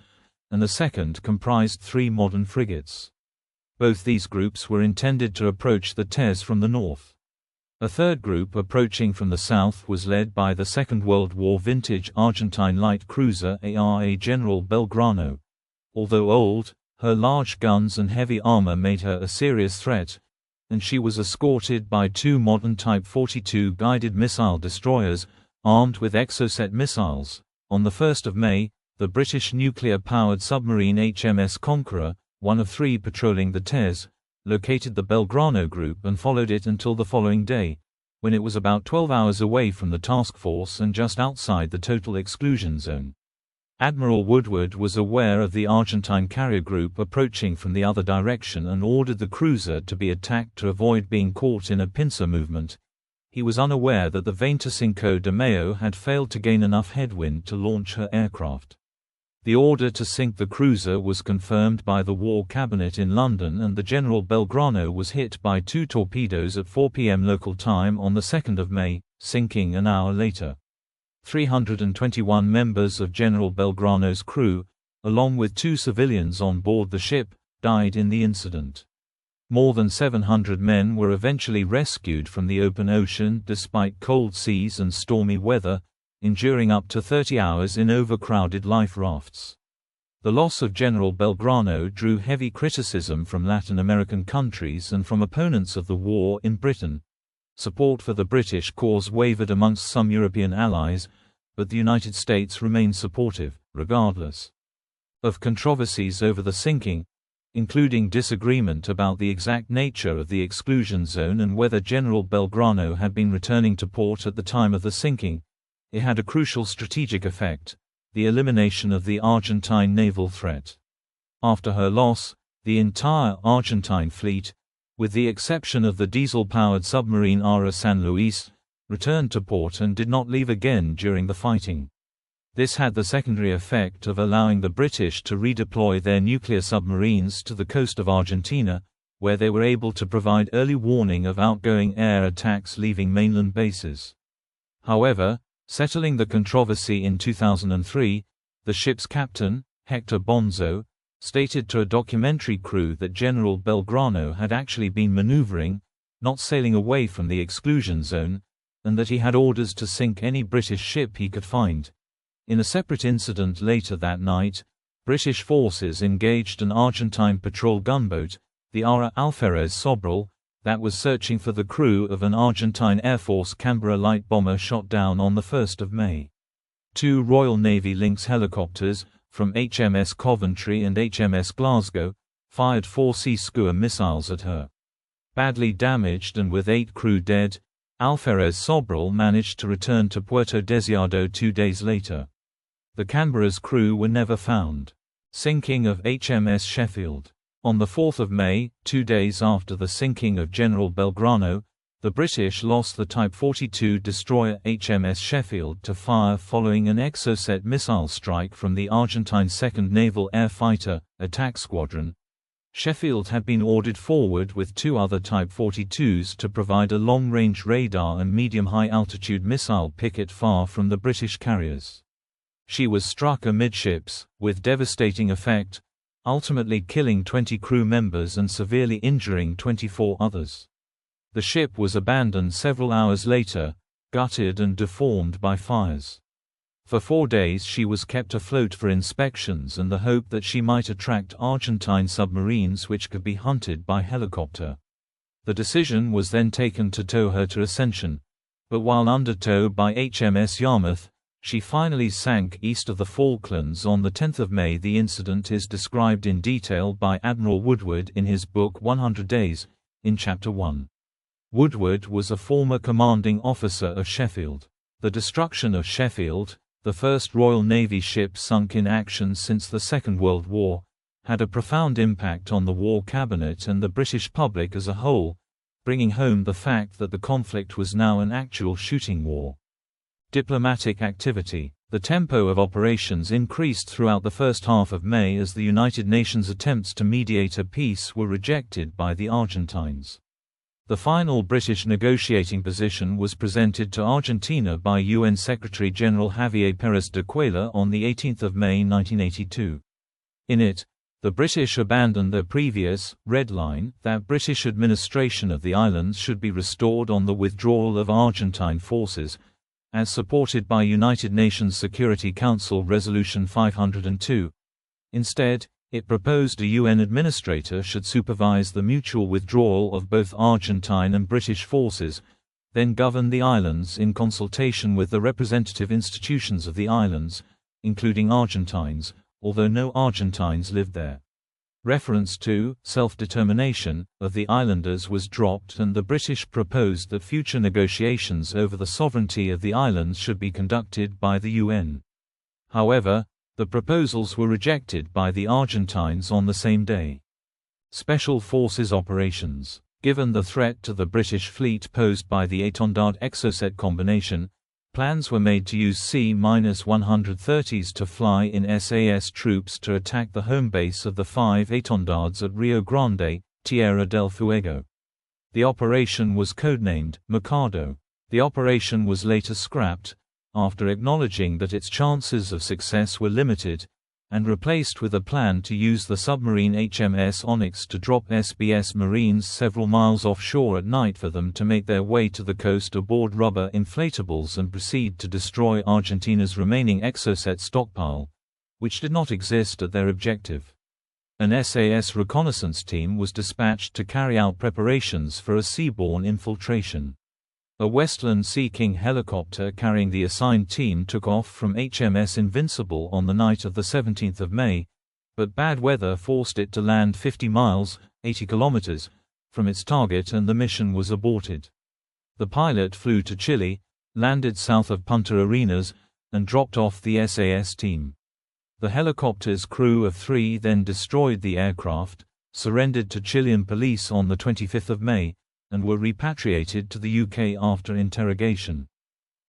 and the second comprised 3 modern frigates. Both these groups were intended to approach the TES from the north. A third group approaching from the south was led by the Second World War vintage Argentine light cruiser ARA General Belgrano. Although old, her large guns and heavy armor made her a serious threat, and she was escorted by two modern Type 42 guided missile destroyers, armed with Exocet missiles. On the 1st of May, the British nuclear-powered submarine HMS Conqueror, one of three patrolling the Tez, located the Belgrano group and followed it until the following day, when it was about 12 hours away from the task force and just outside the total exclusion zone. Admiral Woodward was aware of the Argentine carrier group approaching from the other direction and ordered the cruiser to be attacked to avoid being caught in a pincer movement. He was unaware that the 25 de Mayo had failed to gain enough headwind to launch her aircraft. The order to sink the cruiser was confirmed by the War Cabinet in London, and the General Belgrano was hit by two torpedoes at 4 p.m. local time on the 2nd of May, sinking an hour later. 321 members of General Belgrano's crew, along with two civilians on board the ship, died in the incident. More than 700 men were eventually rescued from the open ocean despite cold seas and stormy weather, enduring up to 30 hours in overcrowded life rafts. The loss of General Belgrano drew heavy criticism from Latin American countries and from opponents of the war in Britain. Support for the British cause wavered amongst some European allies, but the United States remained supportive, regardless of controversies over the sinking, including disagreement about the exact nature of the exclusion zone and whether General Belgrano had been returning to port at the time of the sinking. It had a crucial strategic effect: the elimination of the Argentine naval threat. After her loss, the entire Argentine fleet, with the exception of the diesel-powered submarine Ara San Luis, returned to port and did not leave again during the fighting. This had the secondary effect of allowing the British to redeploy their nuclear submarines to the coast of Argentina, where they were able to provide early warning of outgoing air attacks leaving mainland bases. However, settling the controversy in 2003, the ship's captain, Hector Bonzo, stated to a documentary crew that General Belgrano had actually been maneuvering, not sailing away from the exclusion zone, and that he had orders to sink any British ship he could find. In a separate incident later that night, British forces engaged an Argentine patrol gunboat, the Ara Alferez Sobral, that was searching for the crew of an Argentine Air Force Canberra light bomber shot down on the 1st of May. Two Royal Navy Lynx helicopters, from HMS Coventry and HMS Glasgow, fired 4 Sea Skua missiles at her. Badly damaged and with 8 crew dead, Alferez Sobral managed to return to Puerto Deseado 2 days later. The Canberra's crew were never found. Sinking of HMS Sheffield. On the 4th of May, 2 days after the sinking of General Belgrano, the British lost the Type 42 destroyer HMS Sheffield to fire following an Exocet missile strike from the Argentine 2nd Naval Air Fighter Attack Squadron. Sheffield had been ordered forward with 2 other Type 42s to provide a long-range radar and medium-high altitude missile picket far from the British carriers. She was struck amidships, with devastating effect, ultimately killing 20 crew members and severely injuring 24 others. The ship was abandoned several hours later, gutted and deformed by fires. For 4 days she was kept afloat for inspections and the hope that she might attract Argentine submarines which could be hunted by helicopter. The decision was then taken to tow her to Ascension, but while under tow by HMS Yarmouth, she finally sank east of the Falklands on the 10th of May. The incident is described in detail by Admiral Woodward in his book 100 Days, in Chapter 1. Woodward was a former commanding officer of Sheffield. The destruction of Sheffield, the first Royal Navy ship sunk in action since the Second World War, had a profound impact on the War Cabinet and the British public as a whole, bringing home the fact that the conflict was now an actual shooting war. Diplomatic activity. The tempo of operations increased throughout the first half of May as the United Nations attempts to mediate a peace were rejected by the Argentines. The final British negotiating position was presented to Argentina by UN Secretary-General Javier Pérez de Cuellar on 18 May 1982. In it, The British abandoned their previous red line that British administration of the islands should be restored on the withdrawal of Argentine forces, as supported by United Nations Security Council Resolution 502. Instead, it proposed a UN administrator should supervise the mutual withdrawal of both Argentine and British forces, then govern the islands in consultation with the representative institutions of the islands, including Argentines, although no Argentines lived there. Reference to self-determination of the islanders was dropped, and the British proposed that future negotiations over the sovereignty of the islands should be conducted by the UN. However, the proposals were rejected by the Argentines on the same day. Special Forces operations. Given the threat to the British fleet posed by the Étendard-Exocet combination, plans were made to use C-130s to fly in SAS troops to attack the home base of the 5 Étendards at Rio Grande, Tierra del Fuego. The operation was codenamed Mikado. The operation was later scrapped, after acknowledging that its chances of success were limited, and replaced with a plan to use the submarine HMS Onyx to drop SBS Marines several miles offshore at night for them to make their way to the coast aboard rubber inflatables and proceed to destroy Argentina's remaining Exocet stockpile, which did not exist at their objective. An SAS reconnaissance team was dispatched to carry out preparations for a seaborne infiltration. A Westland Sea King helicopter carrying the assigned team took off from HMS Invincible on the night of the 17th of May, but bad weather forced it to land 50 miles (80 kilometers) from its target, and the mission was aborted. The pilot flew to Chile, landed south of Punta Arenas, and dropped off the SAS team. The helicopter's crew of 3 then destroyed the aircraft, surrendered to Chilean police on the 25th of May, and were repatriated to the UK after interrogation.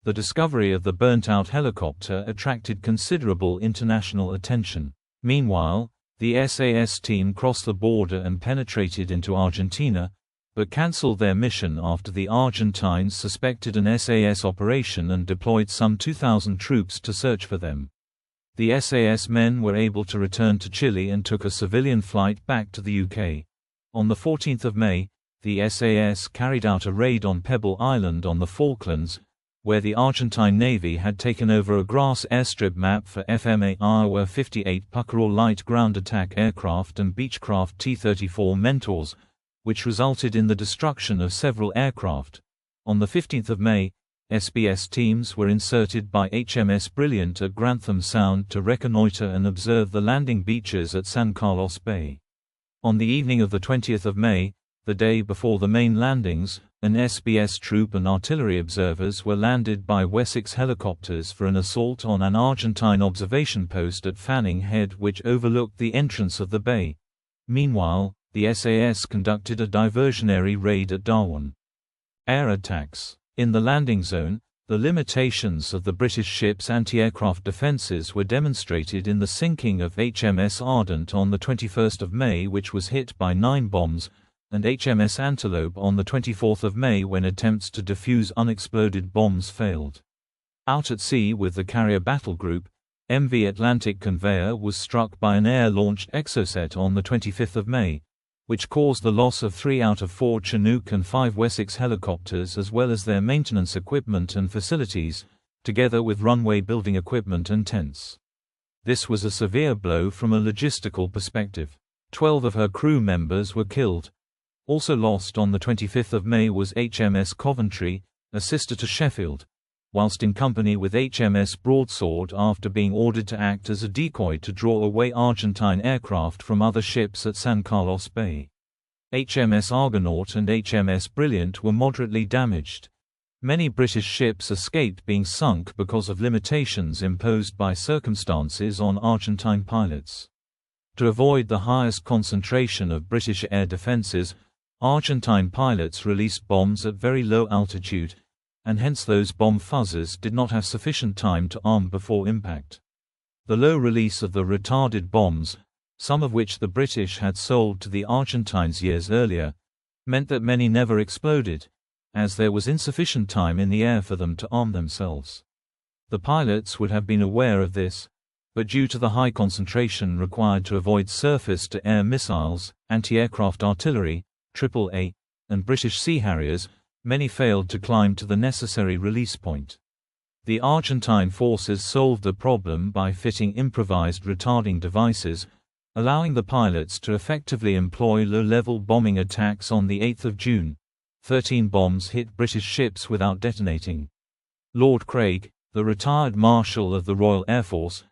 The discovery of the burnt-out helicopter attracted considerable international attention. Meanwhile, the SAS team crossed the border and penetrated into Argentina, but cancelled their mission after the Argentines suspected an SAS operation and deployed some 2,000 troops to search for them. The SAS men were able to return to Chile and took a civilian flight back to the UK. On the 14th of May, the SAS carried out a raid on Pebble Island on the Falklands, where the Argentine Navy had taken over a grass airstrip map for FMA Iowa 58 Puckerel light ground attack aircraft and Beechcraft T-34 Mentors, which resulted in the destruction of several aircraft. On the 15th of May, SBS teams were inserted by HMS Brilliant at Grantham Sound to reconnoiter and observe the landing beaches at San Carlos Bay. On the evening of the 20th of May, the day before the main landings, an SBS troop and artillery observers were landed by Wessex helicopters for an assault on an Argentine observation post at Fanning Head, which overlooked the entrance of the bay. Meanwhile, the SAS conducted a diversionary raid at Darwin. Air attacks. In the landing zone, the limitations of the British ship's anti-aircraft defences were demonstrated in the sinking of HMS Ardent on the 21st of May, which was hit by 9 bombs, and HMS Antelope on the 24th of May when attempts to defuse unexploded bombs failed. Out at sea with the carrier battle group, MV Atlantic Conveyor was struck by an air-launched Exocet on the 25th of May, which caused the loss of 3 out of 4 Chinook and 5 Wessex helicopters as well as their maintenance equipment and facilities, together with runway building equipment and tents. This was a severe blow from a logistical perspective. 12 of her crew members were killed. Also lost on the 25th of May was HMS Coventry, a sister to Sheffield, whilst in company with HMS Broadsword after being ordered to act as a decoy to draw away Argentine aircraft from other ships at San Carlos Bay. HMS Argonaut and HMS Brilliant were moderately damaged. Many British ships escaped being sunk because of limitations imposed by circumstances on Argentine pilots. To avoid the highest concentration of British air defences, Argentine pilots released bombs at very low altitude, and hence those bomb fuzzers did not have sufficient time to arm before impact. The low release of the retarded bombs, some of which the British had sold to the Argentines years earlier, meant that many never exploded, as there was insufficient time in the air for them to arm themselves. The pilots would have been aware of this, but due to the high concentration required to avoid surface-to-air missiles, anti-aircraft artillery, AAA, and British Sea Harriers, many failed to climb to the necessary release point. The Argentine forces solved the problem by fitting improvised retarding devices, allowing the pilots to effectively employ low-level bombing attacks. On the 8th of June, 13 bombs hit British ships without detonating. Lord Craig, the retired Marshal of the Royal Air Force,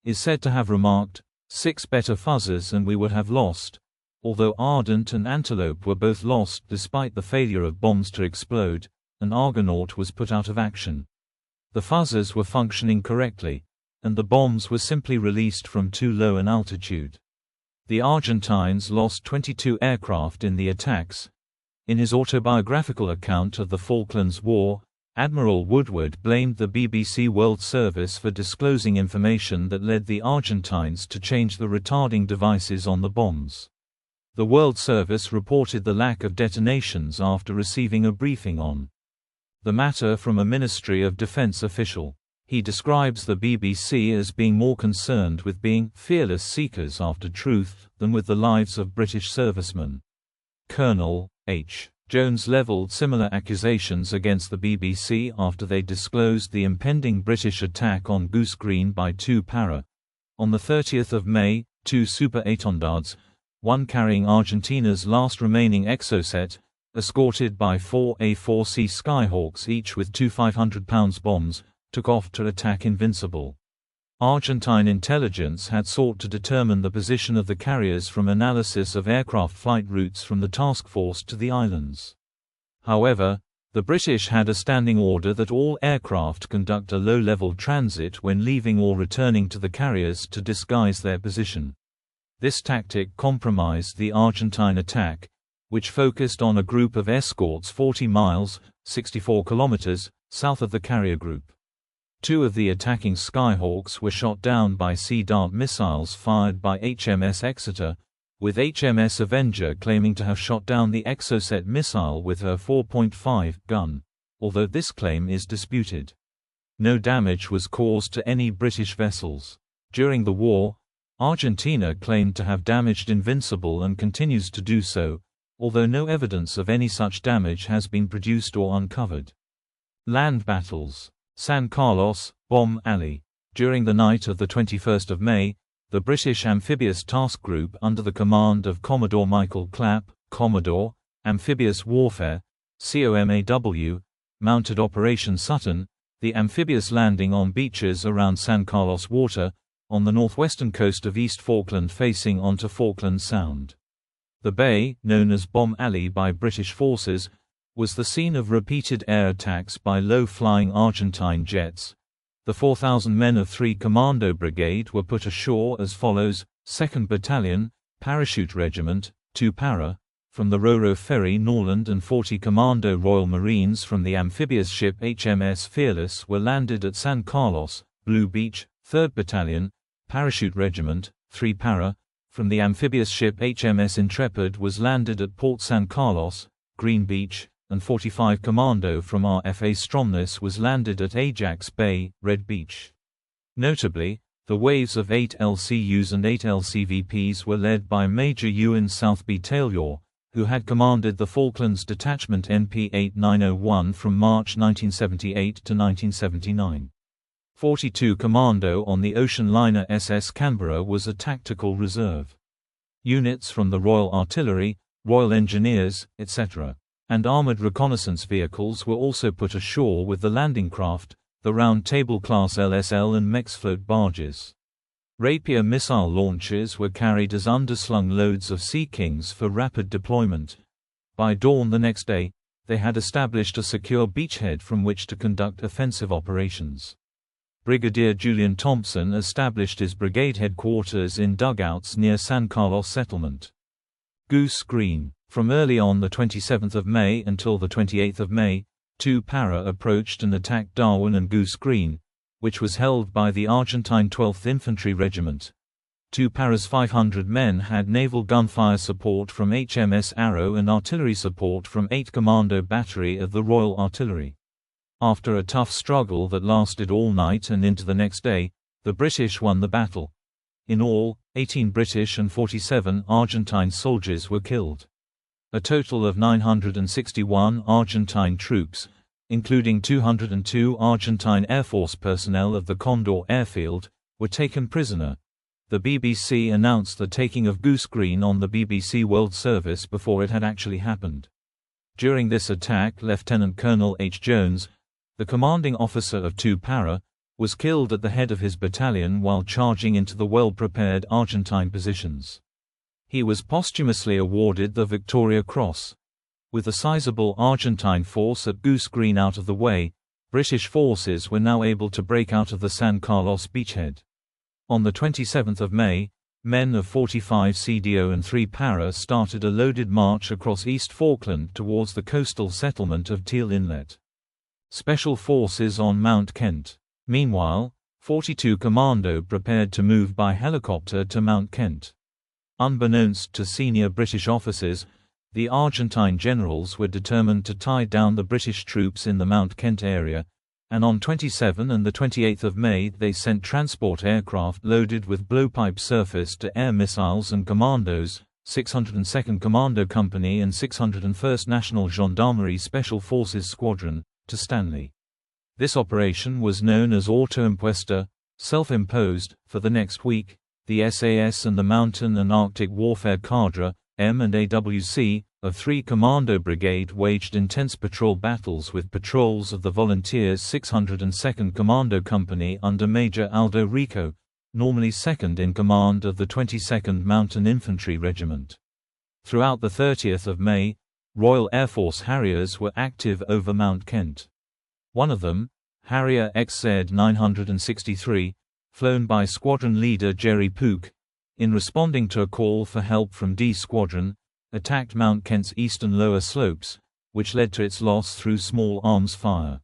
is said to have remarked, "6 better fuzzers and we would have lost." Although Ardent and Antelope were both lost despite the failure of bombs to explode, an Argonaut was put out of action. The fuzzers were functioning correctly, and the bombs were simply released from too low an altitude. The Argentines lost 22 aircraft in the attacks. In his autobiographical account of the Falklands War, Admiral Woodward blamed the BBC World Service for disclosing information that led the Argentines to change the retarding devices on the bombs. The World Service reported the lack of detonations after receiving a briefing on the matter from a Ministry of Defence official. He describes the BBC as being more concerned with being fearless seekers after truth than with the lives of British servicemen. Colonel H. Jones levelled similar accusations against the BBC after they disclosed the impending British attack on Goose Green by 2 para. On the 30th of May, 2 Super Étendards, one carrying Argentina's last remaining exocet, escorted by 4 A4C Skyhawks each with 2 500-pound bombs, took off to attack Invincible. Argentine intelligence had sought to determine the position of the carriers from analysis of aircraft flight routes from the task force to the islands. However, the British had a standing order that all aircraft conduct a low-level transit when leaving or returning to the carriers to disguise their position. This tactic compromised the Argentine attack, which focused on a group of escorts 40 miles (64 kilometers) south of the carrier group. 2 of the attacking Skyhawks were shot down by Sea Dart missiles fired by HMS Exeter, with HMS Avenger claiming to have shot down the Exocet missile with her 4.5 gun, although this claim is disputed. No damage was caused to any British vessels. During the war, Argentina claimed to have damaged Invincible and continues to do so, although no evidence of any such damage has been produced or uncovered. Land battles. San Carlos, Bomb Alley. During the night of the 21st of May, the British Amphibious Task Group under the command of Commodore Michael Clapp, Commodore, Amphibious Warfare, COMAW, mounted Operation Sutton, the amphibious landing on beaches around San Carlos Water, on the northwestern coast of East Falkland facing onto Falkland Sound. The bay, known as Bomb Alley by British forces, was the scene of repeated air attacks by low-flying Argentine jets. The 4,000 men of 3 Commando Brigade were put ashore as follows: 2nd Battalion, Parachute Regiment, 2 para, from the Ro-Ro Ferry Norland, and 40 Commando Royal Marines from the amphibious ship HMS Fearless were landed at San Carlos, Blue Beach. 3rd Battalion, Parachute Regiment, 3 para, from the amphibious ship HMS Intrepid was landed at Port San Carlos, Green Beach, and 45 Commando from RFA Stromness was landed at Ajax Bay, Red Beach. Notably, the waves of 8 LCUs and 8 LCVPs were led by Major Ewan Southby Taylor, who had commanded the Falklands Detachment NP 8901 from March 1978 to 1979. 42 Commando on the ocean liner SS Canberra was a tactical reserve. Units from the Royal Artillery, Royal Engineers, etc., and armoured reconnaissance vehicles were also put ashore with the landing craft, the Round Table class LSL and Mexfloat barges. Rapier missile launchers were carried as underslung loads of Sea Kings for rapid deployment. By dawn the next day, they had established a secure beachhead from which to conduct offensive operations. Brigadier Julian Thompson established his brigade headquarters in dugouts near San Carlos settlement. Goose Green. From early on the 27th of May until the 28th of May, 2 para approached and attacked Darwin and Goose Green, which was held by the Argentine 12th Infantry Regiment. 2 para's 500 men had naval gunfire support from HMS Arrow and artillery support from 8 Commando Battery of the Royal Artillery. After a tough struggle that lasted all night and into the next day, The British won the battle. In all, 18 British and 47 Argentine soldiers were killed. A total of 961 Argentine troops, including 202 Argentine Air Force personnel of the Condor airfield, were taken prisoner. The BBC announced the taking of Goose Green on the BBC World Service before it had actually happened. During this attack, Lieutenant Colonel H. Jones, the commanding officer of 2 Para, was killed at the head of his battalion while charging into the well-prepared Argentine positions. He was posthumously awarded the Victoria Cross. With a sizable Argentine force at Goose Green out of the way, British forces were now able to break out of the San Carlos beachhead. On the 27th of May, men of 45 CDO and 3 Para started a loaded march across East Falkland towards the coastal settlement of Teal Inlet. Special forces on Mount Kent. Meanwhile, 42 Commando prepared to move by helicopter to Mount Kent. Unbeknownst to senior British officers, the Argentine generals were determined to tie down the British troops in the Mount Kent area, and on 27 and 28 May they sent transport aircraft loaded with blowpipe surface-to-air missiles and commandos, 602nd Commando Company and 601st National Gendarmerie Special Forces Squadron, to Stanley. This operation was known as Autoimpuesta, self-imposed. For the next week, the SAS and the Mountain and Arctic Warfare Cadre, M&AWC, of 3 Commando Brigade waged intense patrol battles with patrols of the Volunteers 602nd Commando Company under Major Aldo Rico, normally second in command of the 22nd Mountain Infantry Regiment. Throughout the 30th of May, Royal Air Force Harriers were active over Mount Kent. One of them, Harrier XZ-963, flown by squadron leader Jerry Pook, in responding to a call for help from D Squadron, attacked Mount Kent's eastern lower slopes, which led to its loss through small arms fire.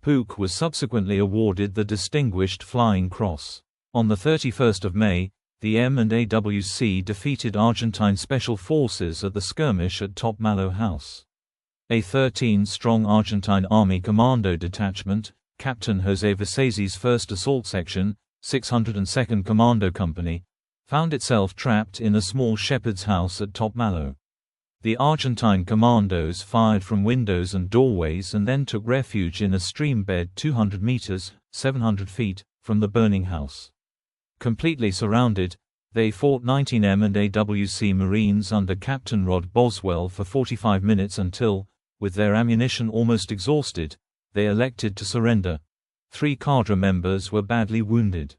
Pook was subsequently awarded the Distinguished Flying Cross. On the 31st of May, the M&AWC defeated Argentine Special Forces at the skirmish at Top Malo House. A 13-strong Argentine Army Commando detachment, Captain José Vicese's 1st Assault Section, 602nd Commando Company, found itself trapped in a small shepherd's house at Top Malo. The Argentine commandos fired from windows and doorways and then took refuge in a stream bed 200 meters, 700 feet, from the burning house. Completely surrounded, they fought 19 M&AWC Marines under Captain Rod Boswell for 45 minutes until, with their ammunition almost exhausted, they elected to surrender. 3 cadre members were badly wounded.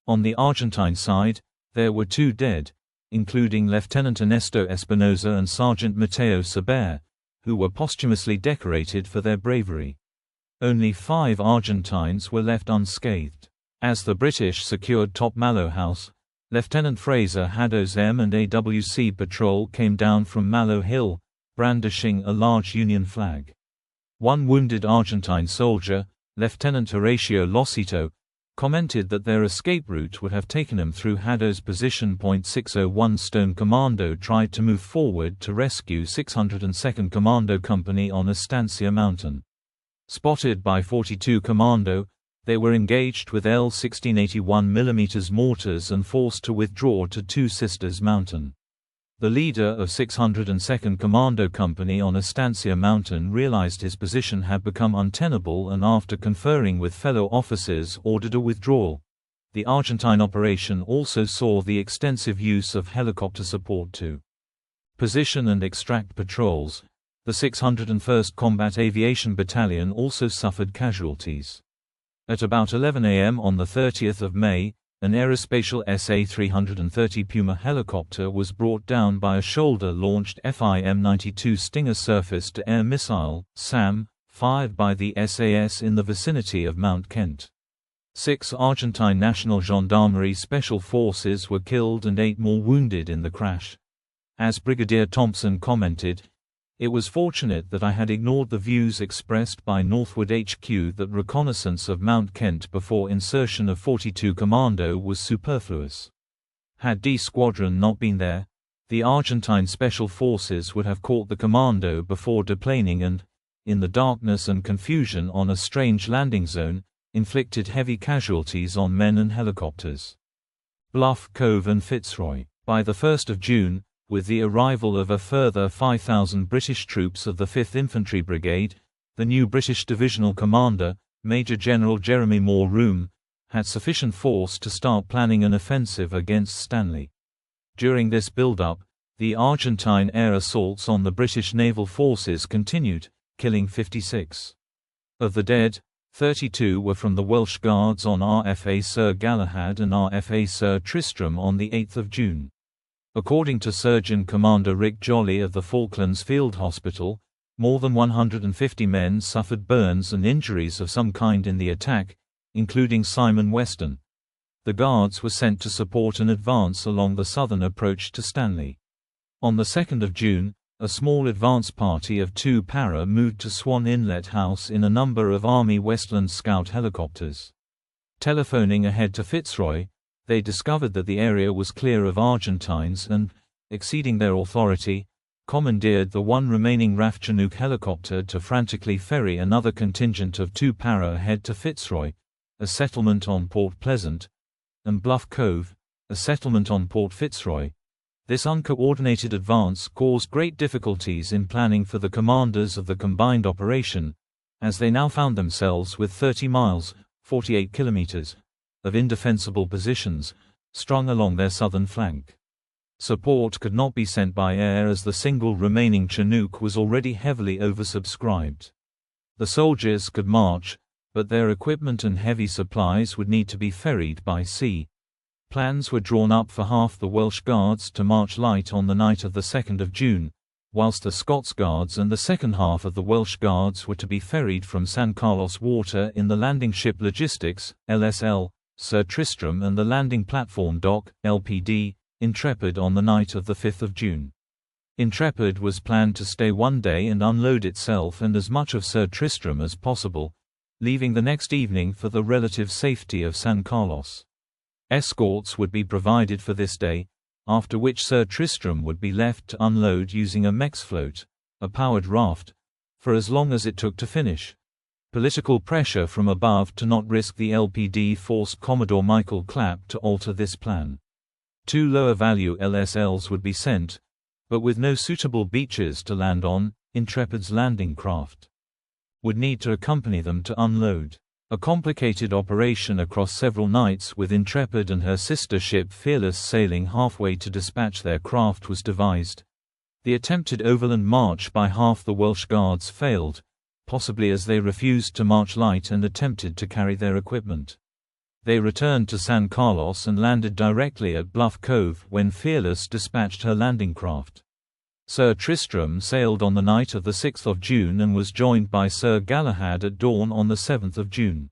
On the Argentine side, there were 2 dead, including Lieutenant Ernesto Espinosa and Sergeant Mateo Saber, who were posthumously decorated for their bravery. Only 5 Argentines were left unscathed. As the British secured Top Malo House, Lieutenant Fraser Haddo's M&AWC patrol came down from Malo Hill, brandishing a large Union flag. One wounded Argentine soldier, Lieutenant Horacio Losito, commented that their escape route would have taken him through Haddo's position. 601 Stone Commando tried to move forward to rescue 602nd Commando Company on Estancia Mountain. Spotted by 42 Commando, they were engaged with L-16 81mm mortars and forced to withdraw to Two Sisters Mountain. The leader of 602nd Commando Company on Estancia Mountain realized his position had become untenable and after conferring with fellow officers ordered a withdrawal. The Argentine operation also saw the extensive use of helicopter support to position and extract patrols. The 601st Combat Aviation Battalion also suffered casualties. At about 11 a.m. on the 30th of May, an aerospatial SA-330 Puma helicopter was brought down by a shoulder-launched FIM-92 Stinger surface-to-air missile, SAM, fired by the SAS in the vicinity of Mount Kent. 6 Argentine National Gendarmerie Special Forces were killed and 8 more wounded in the crash. As Brigadier Thompson commented, "It was fortunate that I had ignored the views expressed by Northwood HQ that reconnaissance of Mount Kent before insertion of 42 Commando was superfluous. Had D Squadron not been there, the Argentine Special Forces would have caught the Commando before deplaning and, in the darkness and confusion on a strange landing zone, inflicted heavy casualties on men and helicopters. Bluff, Cove and Fitzroy. By the 1st of June, with the arrival of a further 5,000 British troops of the 5th Infantry Brigade, the new British divisional commander, Major General Jeremy Moore Room, had sufficient force to start planning an offensive against Stanley. During this build-up, the Argentine air assaults on the British naval forces continued, killing 56. Of the dead, 32 were from the Welsh Guards on RFA Sir Galahad and RFA Sir Tristram on 8 June. According to Surgeon Commander Rick Jolly of the Falklands Field Hospital, more than 150 men suffered burns and injuries of some kind in the attack, including Simon Weston. The Guards were sent to support an advance along the southern approach to Stanley. On the 2nd of June, a small advance party of 2 para moved to Swan Inlet House in a number of Army Westland Scout helicopters. Telephoning ahead to Fitzroy, they discovered that the area was clear of Argentines and, exceeding their authority, commandeered the one remaining RAF Chinook helicopter to frantically ferry another contingent of 2 para ahead to Fitzroy, a settlement on Port Pleasant, and Bluff Cove, a settlement on Port Fitzroy. This uncoordinated advance caused great difficulties in planning for the commanders of the combined operation, as they now found themselves with 30 miles (48 kilometers) of indefensible positions, strung along their southern flank. Support could not be sent by air as the single remaining Chinook was already heavily oversubscribed. The soldiers could march, but their equipment and heavy supplies would need to be ferried by sea. Plans were drawn up for half the Welsh Guards to march light on the night of the 2nd of June, whilst the Scots Guards and the second half of the Welsh Guards were to be ferried from San Carlos Water in the landing ship Logistics, LSL, Sir Tristram and the landing platform dock, LPD, Intrepid on the night of the 5th of June. Intrepid was planned to stay one day and unload itself and as much of Sir Tristram as possible, leaving the next evening for the relative safety of San Carlos. Escorts would be provided for this day, after which Sir Tristram would be left to unload using a mexfloat, a powered raft, for as long as it took to finish. Political pressure from above to not risk the LPD forced Commodore Michael Clapp to alter this plan. 2 lower-value LSLs would be sent, but with no suitable beaches to land on, Intrepid's landing craft would need to accompany them to unload. A complicated operation across several nights with Intrepid and her sister ship Fearless sailing halfway to dispatch their craft was devised. The attempted overland march by half the Welsh Guards failed, possibly as they refused to march light and attempted to carry their equipment. They returned to San Carlos and landed directly at Bluff Cove when Fearless dispatched her landing craft. Sir Tristram sailed on the night of the 6th of June and was joined by Sir Galahad at dawn on the 7th of June.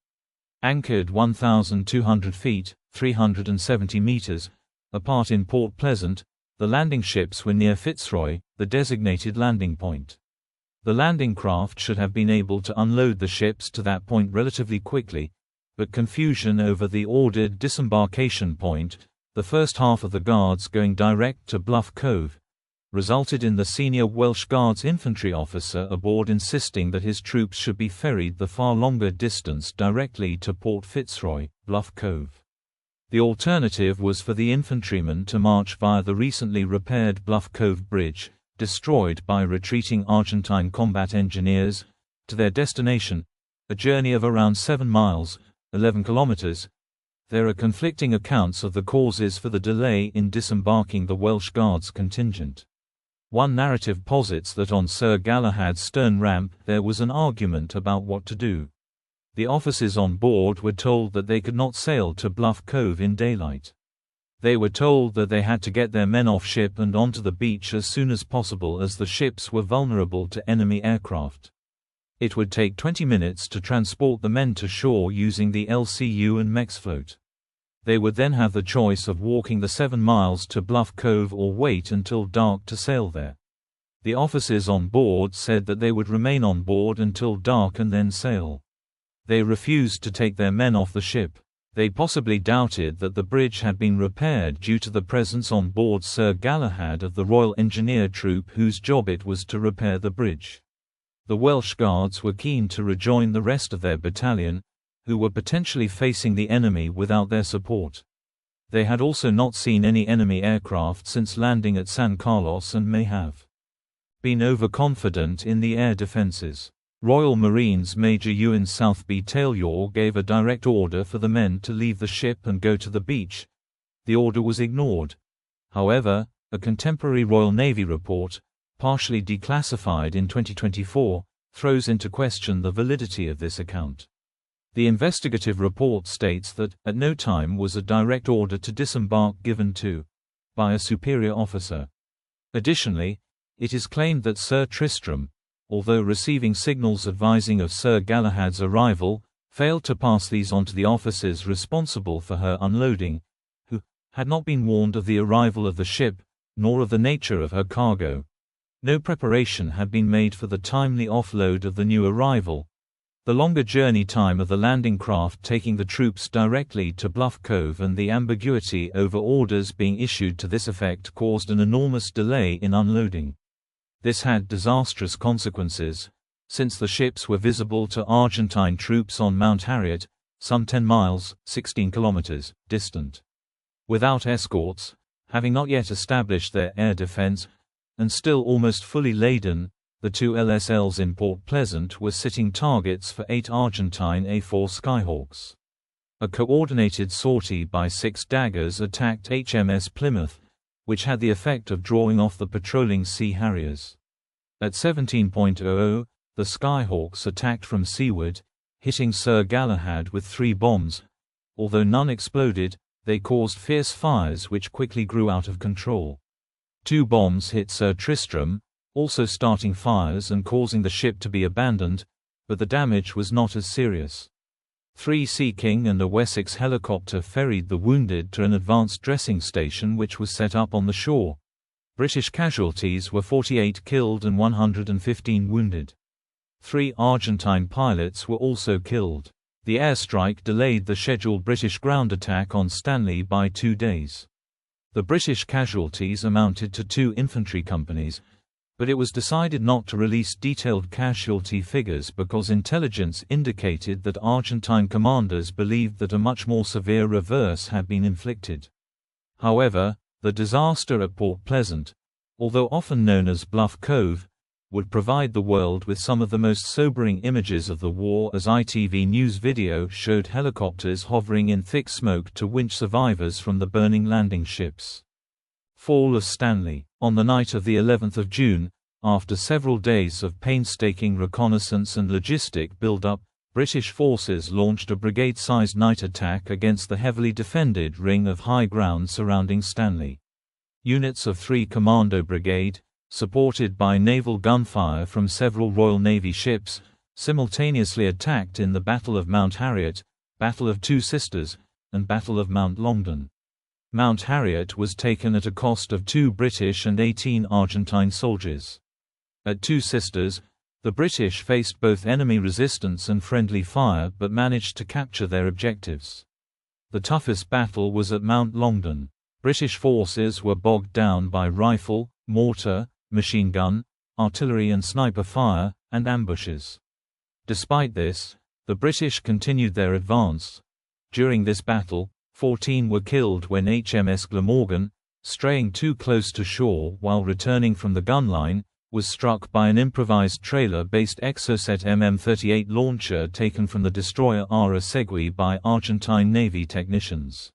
Anchored 1,200 feet (370 meters) apart in Port Pleasant, the landing ships were near Fitzroy, the designated landing point. The landing craft should have been able to unload the ships to that point relatively quickly, but confusion over the ordered disembarkation point, the first half of the Guards going direct to Bluff Cove, resulted in the senior Welsh Guards infantry officer aboard insisting that his troops should be ferried the far longer distance directly to Port Fitzroy, Bluff Cove. The alternative was for the infantrymen to march via the recently repaired Bluff Cove Bridge, destroyed by retreating Argentine combat engineers, to their destination, a journey of around 7 miles, 11 kilometers. There are conflicting accounts of the causes for the delay in disembarking the Welsh Guards contingent. One narrative posits that on Sir Galahad's stern ramp there was an argument about what to do. The officers on board were told that they could not sail to Bluff Cove in daylight. They were told that they had to get their men off ship and onto the beach as soon as possible as the ships were vulnerable to enemy aircraft. It would take 20 minutes to transport the men to shore using the LCU and mexfloat. They would then have the choice of walking the 7 miles to Bluff Cove or wait until dark to sail there. The officers on board said that they would remain on board until dark and then sail. They refused to take their men off the ship. They possibly doubted that the bridge had been repaired due to the presence on board Sir Galahad of the Royal Engineer Troop whose job it was to repair the bridge. The Welsh Guards were keen to rejoin the rest of their battalion, who were potentially facing the enemy without their support. They had also not seen any enemy aircraft since landing at San Carlos and may have been overconfident in the air defenses. Royal Marines Major Ewan Southby Taylor gave a direct order for the men to leave the ship and go to the beach. The order was ignored. However, a contemporary Royal Navy report, partially declassified in 2024, throws into question the validity of this account. The investigative report states that, at no time was a direct order to disembark given by a superior officer. Additionally, it is claimed that Sir Tristram, although receiving signals advising of Sir Galahad's arrival, failed to pass these on to the officers responsible for her unloading, who had not been warned of the arrival of the ship, nor of the nature of her cargo. No preparation had been made for the timely offload of the new arrival. The longer journey time of the landing craft taking the troops directly to Bluff Cove and the ambiguity over orders being issued to this effect caused an enormous delay in unloading. This had disastrous consequences, since the ships were visible to Argentine troops on Mount Harriet, some 10 miles (16 kilometers) distant. Without escorts, having not yet established their air defense, and still almost fully laden, the two LSLs in Port Pleasant were sitting targets for 8 Argentine A-4 Skyhawks. A coordinated sortie by 6 daggers attacked HMS Plymouth, which had the effect of drawing off the patrolling Sea Harriers. At 17:00, the Skyhawks attacked from seaward, hitting Sir Galahad with 3 bombs. Although none exploded, they caused fierce fires which quickly grew out of control. 2 bombs hit Sir Tristram, also starting fires and causing the ship to be abandoned, but the damage was not as serious. 3 Sea King and a Wessex helicopter ferried the wounded to an advanced dressing station which was set up on the shore. British casualties were 48 killed and 115 wounded. 3 Argentine pilots were also killed. The airstrike delayed the scheduled British ground attack on Stanley by 2 days. The British casualties amounted to 2 infantry companies, but it was decided not to release detailed casualty figures because intelligence indicated that Argentine commanders believed that a much more severe reverse had been inflicted. However, the disaster at Port Pleasant, although often known as Bluff Cove, would provide the world with some of the most sobering images of the war, as ITV News video showed helicopters hovering in thick smoke to winch survivors from the burning landing ships. Fall of Stanley. On the night of the 11th of June, after several days of painstaking reconnaissance and logistic build-up, British forces launched a brigade-sized night attack against the heavily defended ring of high ground surrounding Stanley. Units of 3 Commando Brigade, supported by naval gunfire from several Royal Navy ships, simultaneously attacked in the Battle of Mount Harriet, Battle of Two Sisters, and Battle of Mount Longdon. Mount Harriet was taken at a cost of 2 British and 18 Argentine soldiers. At Two Sisters, the British faced both enemy resistance and friendly fire but managed to capture their objectives. The toughest battle was at Mount Longdon. British forces were bogged down by rifle, mortar, machine gun, artillery and sniper fire, and ambushes. Despite this, the British continued their advance. During this battle, 14 were killed when HMS Glamorgan, straying too close to shore while returning from the gun line, was struck by an improvised trailer-based Exocet MM-38 launcher taken from the destroyer Ara Segui by Argentine Navy technicians.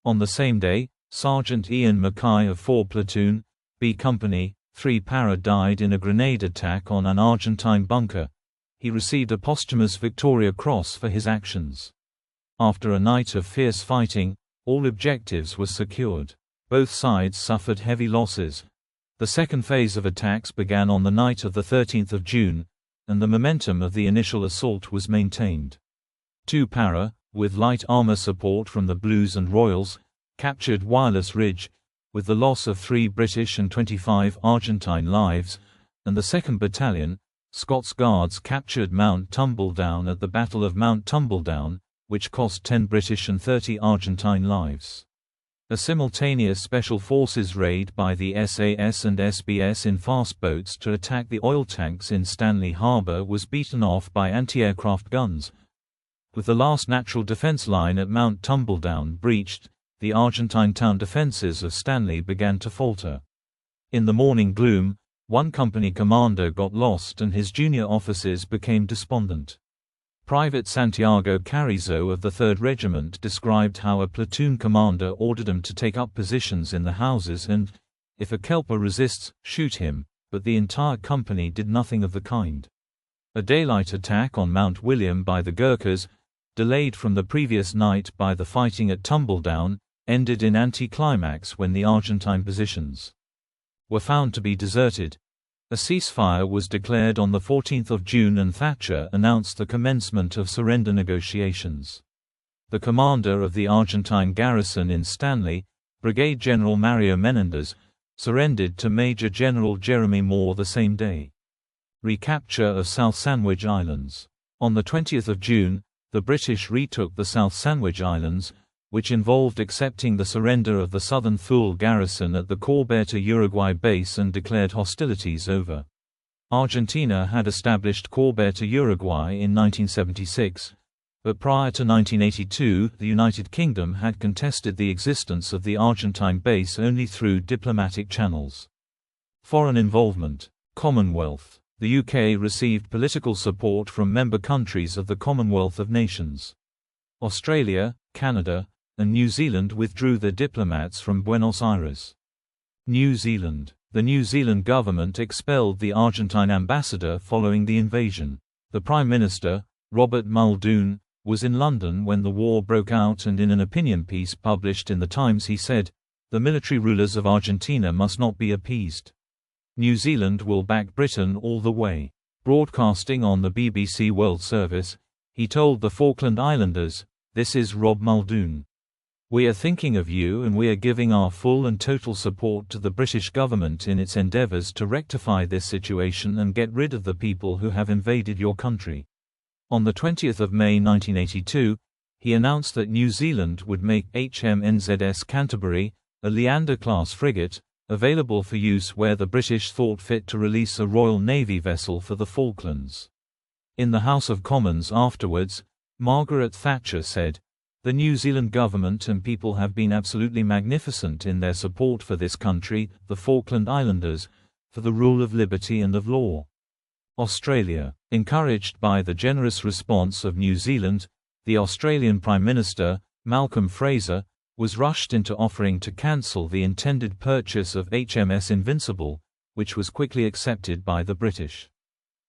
On the same day, Sergeant Ian Mackay of 4 Platoon, B Company, 3 Para died in a grenade attack on an Argentine bunker. He received a posthumous Victoria Cross for his actions. After a night of fierce fighting, all objectives were secured. Both sides suffered heavy losses. The second phase of attacks began on the night of the 13th of June, and the momentum of the initial assault was maintained. 2 Para, with light armor support from the Blues and Royals, captured Wireless Ridge, with the loss of 3 British and 25 Argentine lives, and the 2nd Battalion, Scots Guards, captured Mount Tumbledown at the Battle of Mount Tumbledown, which cost 10 British and 30 Argentine lives. A simultaneous Special Forces raid by the SAS and SBS in fast boats to attack the oil tanks in Stanley Harbour was beaten off by anti-aircraft guns. With the last natural defense line at Mount Tumbledown breached, the Argentine town defenses of Stanley began to falter. In the morning gloom, one company commander got lost and his junior officers became despondent. Private Santiago Carrizo of the 3rd Regiment described how a platoon commander ordered them to take up positions in the houses and, if a kelper resists, shoot him, but the entire company did nothing of the kind. A daylight attack on Mount William by the Gurkhas, delayed from the previous night by the fighting at Tumbledown, ended in anticlimax when the Argentine positions were found to be deserted. A ceasefire was declared on the 14th of June and Thatcher announced the commencement of surrender negotiations. The commander of the Argentine garrison in Stanley, Brigadier General Mario Menendez, surrendered to Major General Jeremy Moore the same day. Recapture of South Sandwich Islands. On the 20th of June, the British retook the South Sandwich Islands, which involved accepting the surrender of the southern Thule garrison at the Corberta Uruguay base and declared hostilities over. Argentina had established Corberta Uruguay in 1976, but prior to 1982 the United Kingdom had contested the existence of the Argentine base only through diplomatic channels. Foreign involvement. Commonwealth. The UK received political support from member countries of the Commonwealth of Nations. Australia, Canada, and New Zealand withdrew their diplomats from Buenos Aires. New Zealand. The New Zealand government expelled the Argentine ambassador following the invasion. The Prime Minister, Robert Muldoon, was in London when the war broke out and in an opinion piece published in The Times he said, "The military rulers of Argentina must not be appeased. New Zealand will back Britain all the way." Broadcasting on the BBC World Service, he told the Falkland Islanders, "This is Rob Muldoon. We are thinking of you and we are giving our full and total support to the British government in its endeavours to rectify this situation and get rid of the people who have invaded your country." On the 20th of May 1982, he announced that New Zealand would make HMNZS Canterbury, a Leander-class frigate, available for use where the British thought fit to release a Royal Navy vessel for the Falklands. In the House of Commons afterwards, Margaret Thatcher said, "The New Zealand government and people have been absolutely magnificent in their support for this country, the Falkland Islanders, for the rule of liberty and of law." Australia. Encouraged by the generous response of New Zealand, the Australian Prime Minister, Malcolm Fraser, was rushed into offering to cancel the intended purchase of HMS Invincible, which was quickly accepted by the British.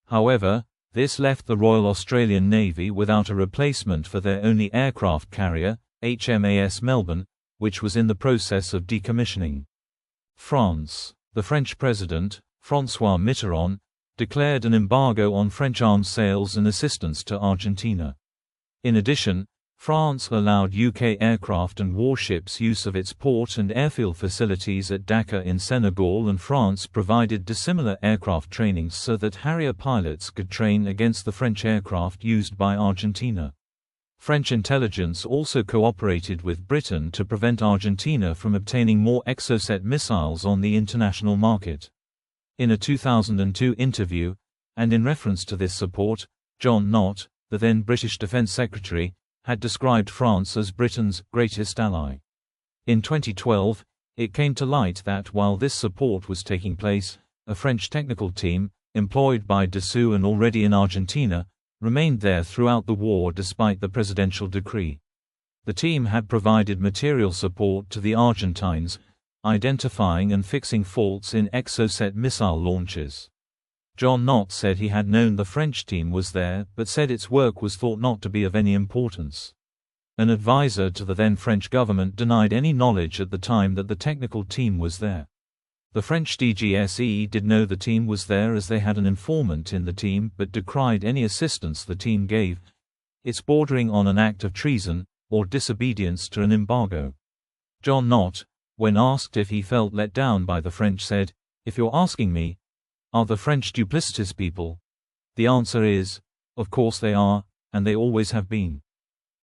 However, this left the Royal Australian Navy without a replacement for their only aircraft carrier, HMAS Melbourne, which was in the process of decommissioning. France. The French President, François Mitterrand, declared an embargo on French arms sales and assistance to Argentina. In addition, France allowed UK aircraft and warships use of its port and airfield facilities at Dakar in Senegal, and France provided dissimilar aircraft training so that Harrier pilots could train against the French aircraft used by Argentina. French intelligence also cooperated with Britain to prevent Argentina from obtaining more Exocet missiles on the international market. In a 2002 interview, and in reference to this support, John Nott, the then British Defence Secretary, had described France as Britain's greatest ally. In 2012, it came to light that while this support was taking place, a French technical team, employed by Dassault and already in Argentina, remained there throughout the war despite the presidential decree. The team had provided material support to the Argentines, identifying and fixing faults in Exocet missile launches. John Nott said he had known the French team was there, but said its work was thought not to be of any importance. An advisor to the then French government denied any knowledge at the time that the technical team was there. The French DGSE did know the team was there as they had an informant in the team, but decried any assistance the team gave. It's bordering on an act of treason, or disobedience to an embargo. John Nott, when asked if he felt let down by the French, said, "If you're asking me, are the French duplicitous people? The answer is, of course they are, and they always have been."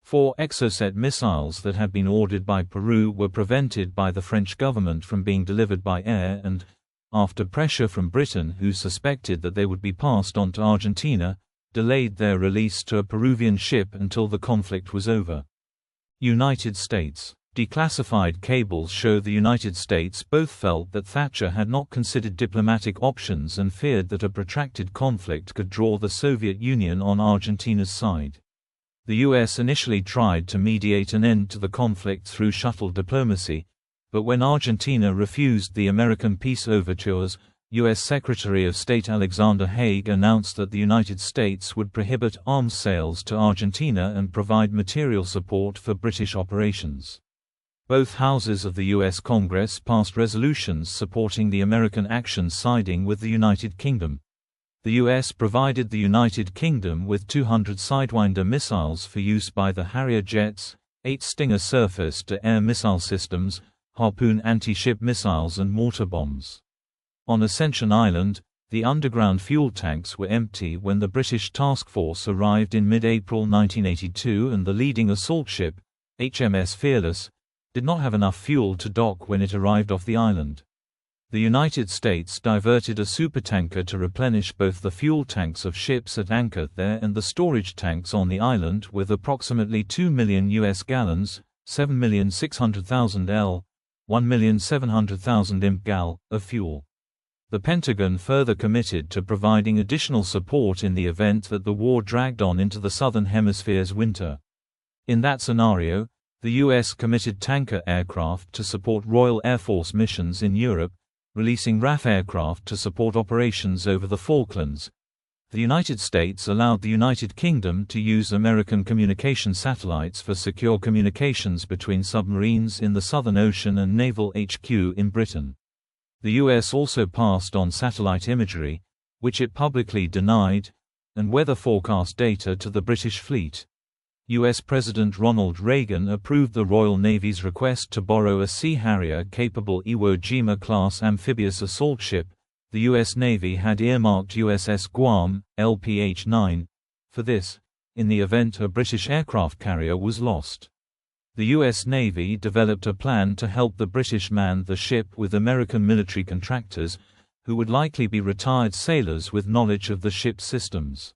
4 Exocet missiles that had been ordered by Peru were prevented by the French government from being delivered by air and, after pressure from Britain who suspected that they would be passed on to Argentina, delayed their release to a Peruvian ship until the conflict was over. United States. Declassified cables show the United States both felt that Thatcher had not considered diplomatic options and feared that a protracted conflict could draw the Soviet Union on Argentina's side. The U.S. initially tried to mediate an end to the conflict through shuttle diplomacy, but when Argentina refused the American peace overtures, U.S. Secretary of State Alexander Haig announced that the United States would prohibit arms sales to Argentina and provide material support for British operations. Both houses of the U.S. Congress passed resolutions supporting the American action siding with the United Kingdom. The U.S. provided the United Kingdom with 200 Sidewinder missiles for use by the Harrier jets, 8 Stinger surface-to-air missile systems, Harpoon anti-ship missiles and mortar bombs. On Ascension Island, the underground fuel tanks were empty when the British task force arrived in mid-April 1982, and the leading assault ship, HMS Fearless, did not have enough fuel to dock when it arrived off the island. The United States diverted a supertanker to replenish both the fuel tanks of ships at anchor there and the storage tanks on the island with approximately 2 million U.S. gallons, 7,600,000 L, 1,700,000 imp gal, of fuel. The Pentagon further committed to providing additional support in the event that the war dragged on into the Southern Hemisphere's winter. In that scenario, the U.S. committed tanker aircraft to support Royal Air Force missions in Europe, releasing RAF aircraft to support operations over the Falklands. The United States allowed the United Kingdom to use American communication satellites for secure communications between submarines in the Southern Ocean and Naval HQ in Britain. The U.S. also passed on satellite imagery, which it publicly denied, and weather forecast data to the British fleet. U.S. President Ronald Reagan approved the Royal Navy's request to borrow a Sea Harrier-capable Iwo Jima-class amphibious assault ship. The U.S. Navy had earmarked USS Guam, LPH-9, for this, in the event a British aircraft carrier was lost. The U.S. Navy developed a plan to help the British man the ship with American military contractors, who would likely be retired sailors with knowledge of the ship's systems.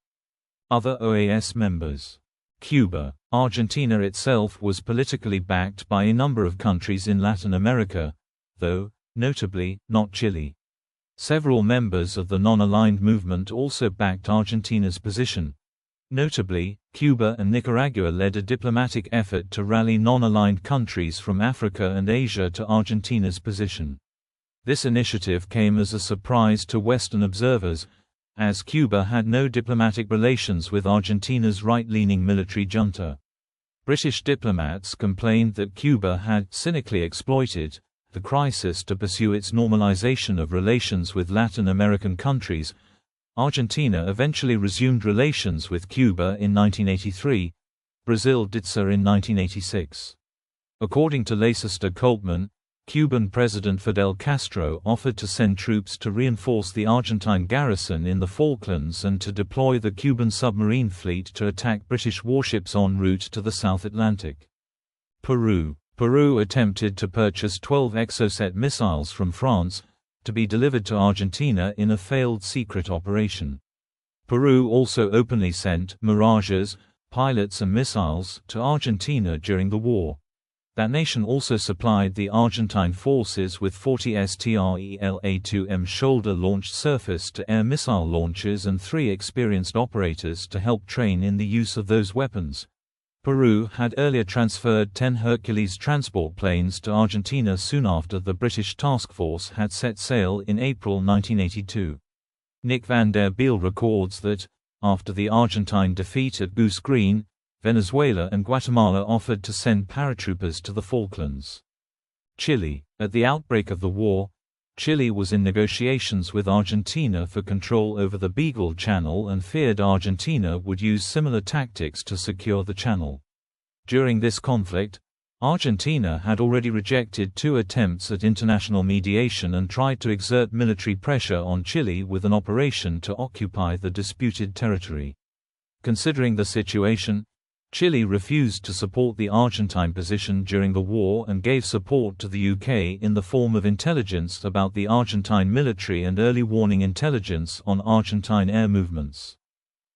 Other OAS members. Cuba. Argentina itself was politically backed by a number of countries in Latin America, though, notably, not Chile. Several members of the non-aligned movement also backed Argentina's position. Notably, Cuba and Nicaragua led a diplomatic effort to rally non-aligned countries from Africa and Asia to Argentina's position. This initiative came as a surprise to Western observers, as Cuba had no diplomatic relations with Argentina's right-leaning military junta. British diplomats complained that Cuba had cynically exploited the crisis to pursue its normalization of relations with Latin American countries. Argentina eventually resumed relations with Cuba in 1983. Brazil did so in 1986. According to Leicester-Coltman, Cuban President Fidel Castro offered to send troops to reinforce the Argentine garrison in the Falklands and to deploy the Cuban submarine fleet to attack British warships en route to the South Atlantic. Peru. Peru attempted to purchase 12 Exocet missiles from France, to be delivered to Argentina in a failed secret operation. Peru also openly sent Mirages, pilots and missiles, to Argentina during the war. That nation also supplied the Argentine forces with 40 STRELA-2M shoulder-launched surface-to-air missile launchers and 3 experienced operators to help train in the use of those weapons. Peru had earlier transferred 10 Hercules transport planes to Argentina soon after the British task force had set sail in April 1982. Nick van der Biel records that, after the Argentine defeat at Goose Green, Venezuela and Guatemala offered to send paratroopers to the Falklands. Chile. At the outbreak of the war, Chile was in negotiations with Argentina for control over the Beagle Channel and feared Argentina would use similar tactics to secure the channel. During this conflict, Argentina had already rejected 2 attempts at international mediation and tried to exert military pressure on Chile with an operation to occupy the disputed territory. Considering the situation, Chile refused to support the Argentine position during the war and gave support to the UK in the form of intelligence about the Argentine military and early warning intelligence on Argentine air movements.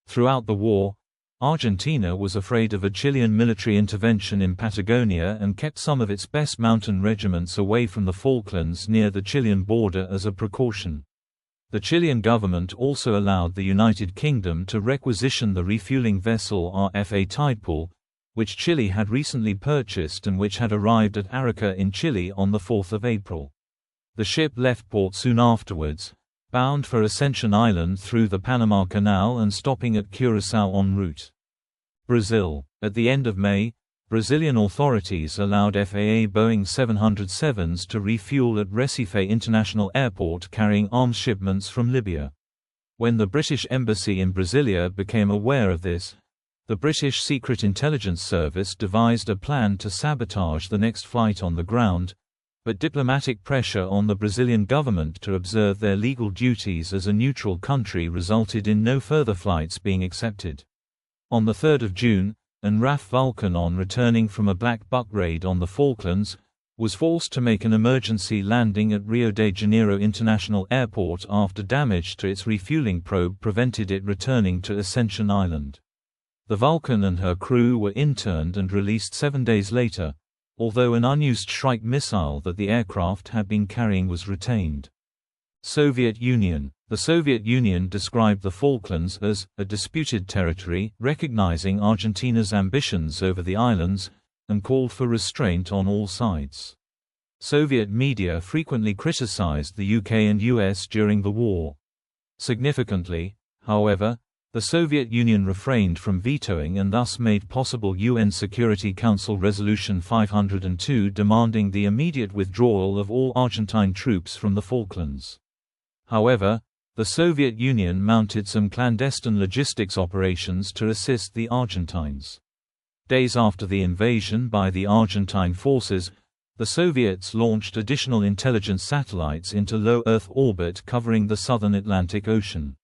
Throughout the war, Argentina was afraid of a Chilean military intervention in Patagonia and kept some of its best mountain regiments away from the Falklands near the Chilean border as a precaution. The Chilean government also allowed the United Kingdom to requisition the refueling vessel RFA Tidepool, which Chile had recently purchased and which had arrived at Arica in Chile on 4 April. The ship left port soon afterwards, bound for Ascension Island through the Panama Canal and stopping at Curaçao en route. Brazil. At the end of May, Brazilian authorities allowed FAA Boeing 707s to refuel at Recife International Airport carrying arms shipments from Libya. When the British Embassy in Brasilia became aware of this, the British Secret Intelligence Service devised a plan to sabotage the next flight on the ground, but diplomatic pressure on the Brazilian government to observe their legal duties as a neutral country resulted in no further flights being accepted. On 3 June, an RAF Vulcan returning from a black buck raid on the Falklands, was forced to make an emergency landing at Rio de Janeiro International Airport after damage to its refueling probe prevented it returning to Ascension Island. The Vulcan and her crew were interned and released 7 days later, although an unused Shrike missile that the aircraft had been carrying was retained. Soviet Union. The Soviet Union described the Falklands as a disputed territory, recognizing Argentina's ambitions over the islands, and called for restraint on all sides. Soviet media frequently criticized the UK and US during the war. Significantly, however, the Soviet Union refrained from vetoing and thus made possible UN Security Council Resolution 502 demanding the immediate withdrawal of all Argentine troops from the Falklands. However, the Soviet Union mounted some clandestine logistics operations to assist the Argentines. Days after the invasion by the Argentine forces, the Soviets launched additional intelligence satellites into low Earth orbit covering the southern Atlantic Ocean.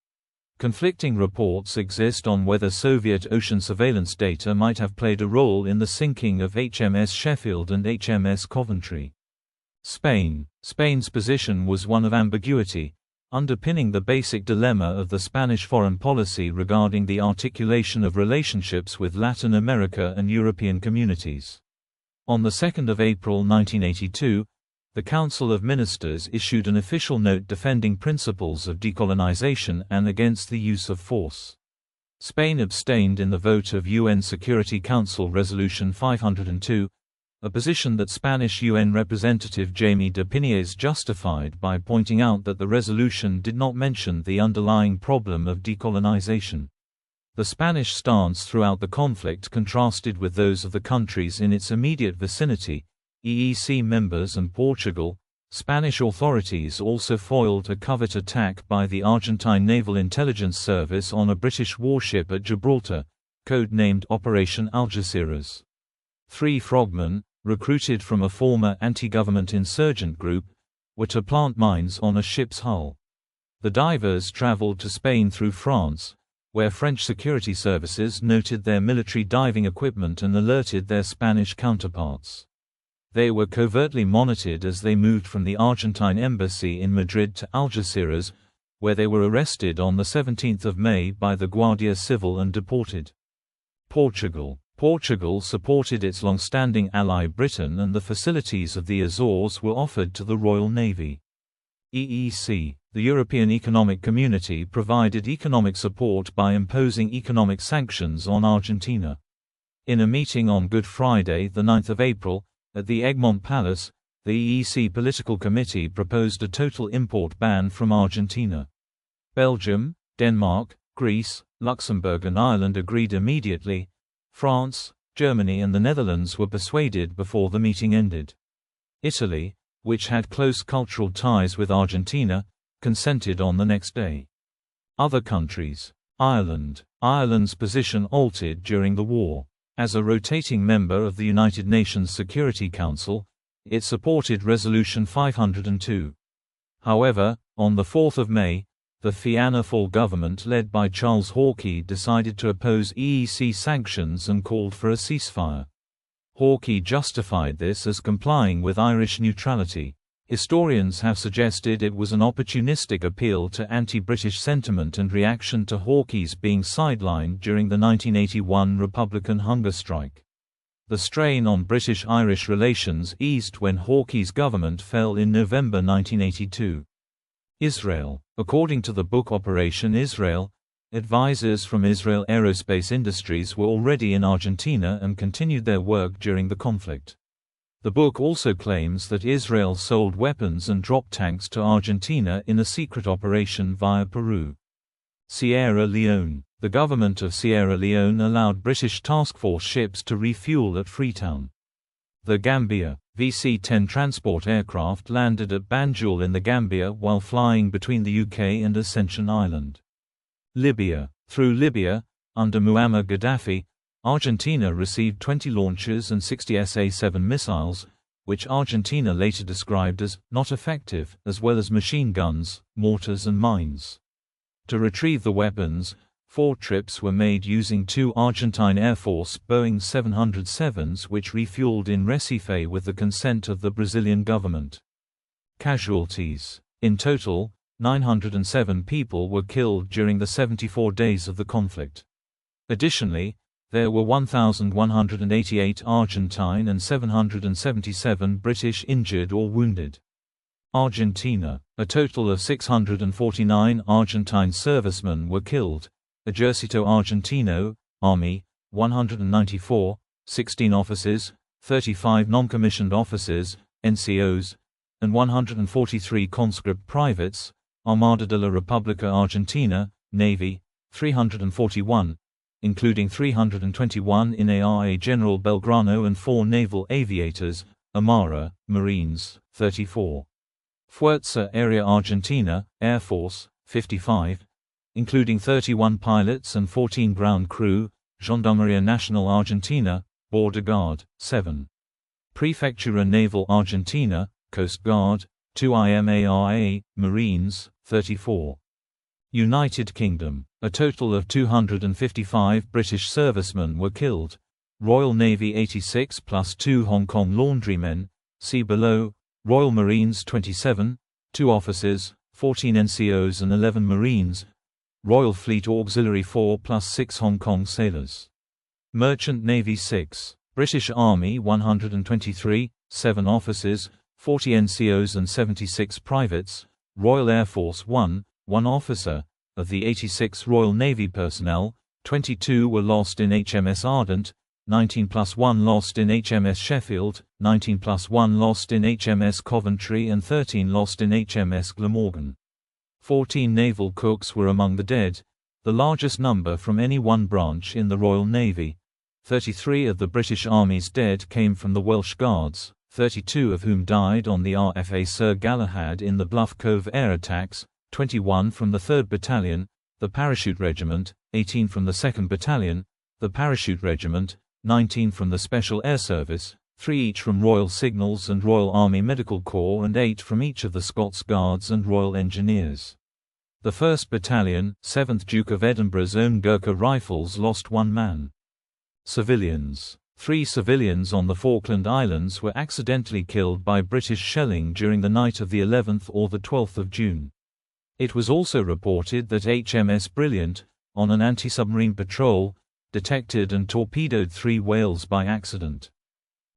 Conflicting reports exist on whether Soviet ocean surveillance data might have played a role in the sinking of HMS Sheffield and HMS Coventry. Spain. Spain's position was one of ambiguity, underpinning the basic dilemma of the Spanish foreign policy regarding the articulation of relationships with Latin America and European communities. On 2 April 1982, the Council of Ministers issued an official note defending principles of decolonization and against the use of force. Spain abstained in the vote of UN Security Council Resolution 502, a position that Spanish UN Representative Jaime de Piniers justified by pointing out that the resolution did not mention the underlying problem of decolonization. The Spanish stance throughout the conflict contrasted with those of the countries in its immediate vicinity, EEC members and Portugal. Spanish authorities also foiled a covert attack by the Argentine Naval Intelligence Service on a British warship at Gibraltar, code-named Operation Algeciras. 3 frogmen, recruited from a former anti-government insurgent group, were to plant mines on a ship's hull. The divers traveled to Spain through France, where French security services noted their military diving equipment and alerted their Spanish counterparts. They were covertly monitored as they moved from the Argentine embassy in Madrid to Algeciras, where they were arrested on 17 May by the Guardia Civil and deported. Portugal. Portugal supported its long-standing ally Britain, and the facilities of the Azores were offered to the Royal Navy. EEC. The European Economic Community provided economic support by imposing economic sanctions on Argentina. In a meeting on Good Friday, 9 April, at the Egmont Palace, the EEC Political Committee proposed a total import ban from Argentina. Belgium, Denmark, Greece, Luxembourg and Ireland agreed immediately. France, Germany and the Netherlands were persuaded before the meeting ended. Italy, which had close cultural ties with Argentina, consented on the next day. Other countries. Ireland. Ireland's position altered during the war. As a rotating member of the United Nations Security Council, it supported Resolution 502. However, on 4 May, the Fianna Fáil government led by Charles Hawkey decided to oppose EEC sanctions and called for a ceasefire. Hawkey justified this as complying with Irish neutrality. Historians have suggested it was an opportunistic appeal to anti-British sentiment and reaction to Hawkeyes being sidelined during the 1981 Republican hunger strike. The strain on British-Irish relations eased when Hawkeyes' government fell in November 1982. Israel. According to the book Operation Israel, advisors from Israel Aerospace Industries were already in Argentina and continued their work during the conflict. The book also claims that Israel sold weapons and drop tanks to Argentina in a secret operation via Peru. Sierra Leone. The government of Sierra Leone allowed British task force ships to refuel at Freetown. The Gambia. VC-10 transport aircraft landed at Banjul in the Gambia while flying between the UK and Ascension Island. Libya. Through Libya, under Muammar Gaddafi, Argentina received 20 launchers and 60 SA-7 missiles, which Argentina later described as not effective, as well as machine guns, mortars and mines. To retrieve the weapons, 4 trips were made using 2 Argentine Air Force Boeing 707s which refueled in Recife with the consent of the Brazilian government. Casualties. In total, 907 people were killed during the 74 days of the conflict. Additionally, there were 1,188 Argentine and 777 British injured or wounded. Argentina. A total of 649 Argentine servicemen were killed. Ejército Argentino, Army, 194, 16 officers, 35 non-commissioned officers, NCOs, and 143 conscript privates. Armada de la República Argentina, Navy, 341, including 321 in ARA General Belgrano and 4 naval aviators. Amara, Marines, 34. Fuerza Aérea Argentina, Air Force, 55, including 31 pilots and 14 ground crew. Gendarmería Nacional Argentina, Border Guard, 7. Prefectura Naval Argentina, Coast Guard, 2 IMARA, Marines, 34. United Kingdom. A total of 255 British servicemen were killed. Royal Navy 86 plus 2 Hong Kong laundrymen, see below. Royal Marines 27, 2 officers, 14 NCOs and 11 Marines. Royal Fleet Auxiliary 4 plus 6 Hong Kong sailors. Merchant Navy 6. British Army 123, 7 officers, 40 NCOs and 76 privates. Royal Air Force 1, 1 officer. Of the 86 Royal Navy personnel, 22 were lost in HMS Ardent, 19 plus 1 lost in HMS Sheffield, 19 plus 1 lost in HMS Coventry and 13 lost in HMS Glamorgan. 14 naval cooks were among the dead, the largest number from any one branch in the Royal Navy. 33 of the British Army's dead came from the Welsh Guards, 32 of whom died on the RFA Sir Galahad in the Bluff Cove air attacks, 21 from the 3rd Battalion, the Parachute Regiment, 18 from the 2nd Battalion, the Parachute Regiment, 19 from the Special Air Service, 3 each from Royal Signals and Royal Army Medical Corps and 8 from each of the Scots Guards and Royal Engineers. The 1st Battalion, 7th Duke of Edinburgh's own Gurkha Rifles lost 1 man. Civilians. 3 civilians on the Falkland Islands were accidentally killed by British shelling during the night of the 11th or the 12th of June. It was also reported that HMS Brilliant, on an anti-submarine patrol, detected and torpedoed 3 whales by accident.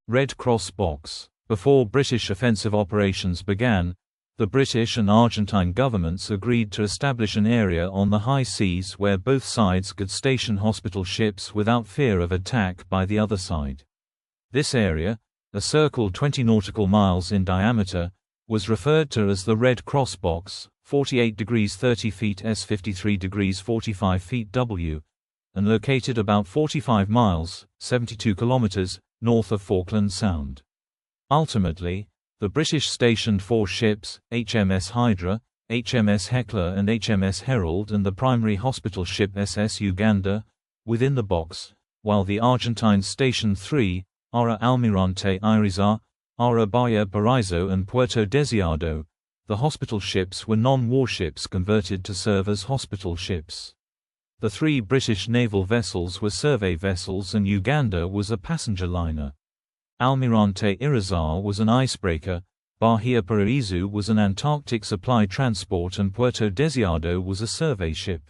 Red Cross Box. Before British offensive operations began, the British and Argentine governments agreed to establish an area on the high seas where both sides could station hospital ships without fear of attack by the other side. This area, a circle 20 nautical miles in diameter, was referred to as the Red Cross Box, 48 degrees 30 feet S 53 degrees 45 feet W, and located about 45 miles, 72 kilometers, north of Falkland Sound. Ultimately, the British stationed 4 ships, HMS Hydra, HMS Hecla and HMS Herald and the primary hospital ship SS Uganda, within the box, while the Argentines stationed 3, Ara Almirante Irizar, Ara Bahia Paraíso and Puerto Deseado. The hospital ships were non-warships converted to serve as hospital ships. The 3 British naval vessels were survey vessels and Uganda was a passenger liner. Almirante Irizar was an icebreaker, Bahia Paraíso was an Antarctic supply transport and Puerto Deseado was a survey ship.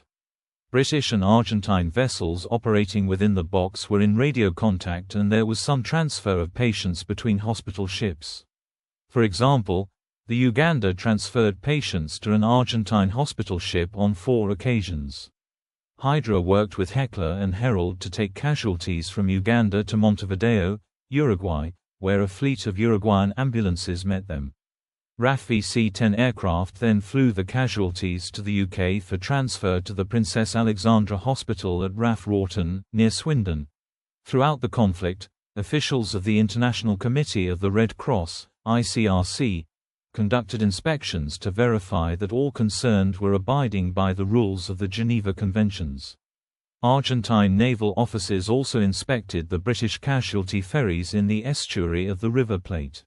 British and Argentine vessels operating within the box were in radio contact and there was some transfer of patients between hospital ships. For example, the Uganda transferred patients to an Argentine hospital ship on 4 occasions. Hydra worked with Hecla and Herald to take casualties from Uganda to Montevideo, Uruguay, where a fleet of Uruguayan ambulances met them. RAF VC-10 aircraft then flew the casualties to the UK for transfer to the Princess Alexandra Hospital at RAF Rawton, near Swindon. Throughout the conflict, officials of the International Committee of the Red Cross, ICRC, conducted inspections to verify that all concerned were abiding by the rules of the Geneva Conventions. Argentine naval officers also inspected the British casualty ferries in the estuary of the River Plate.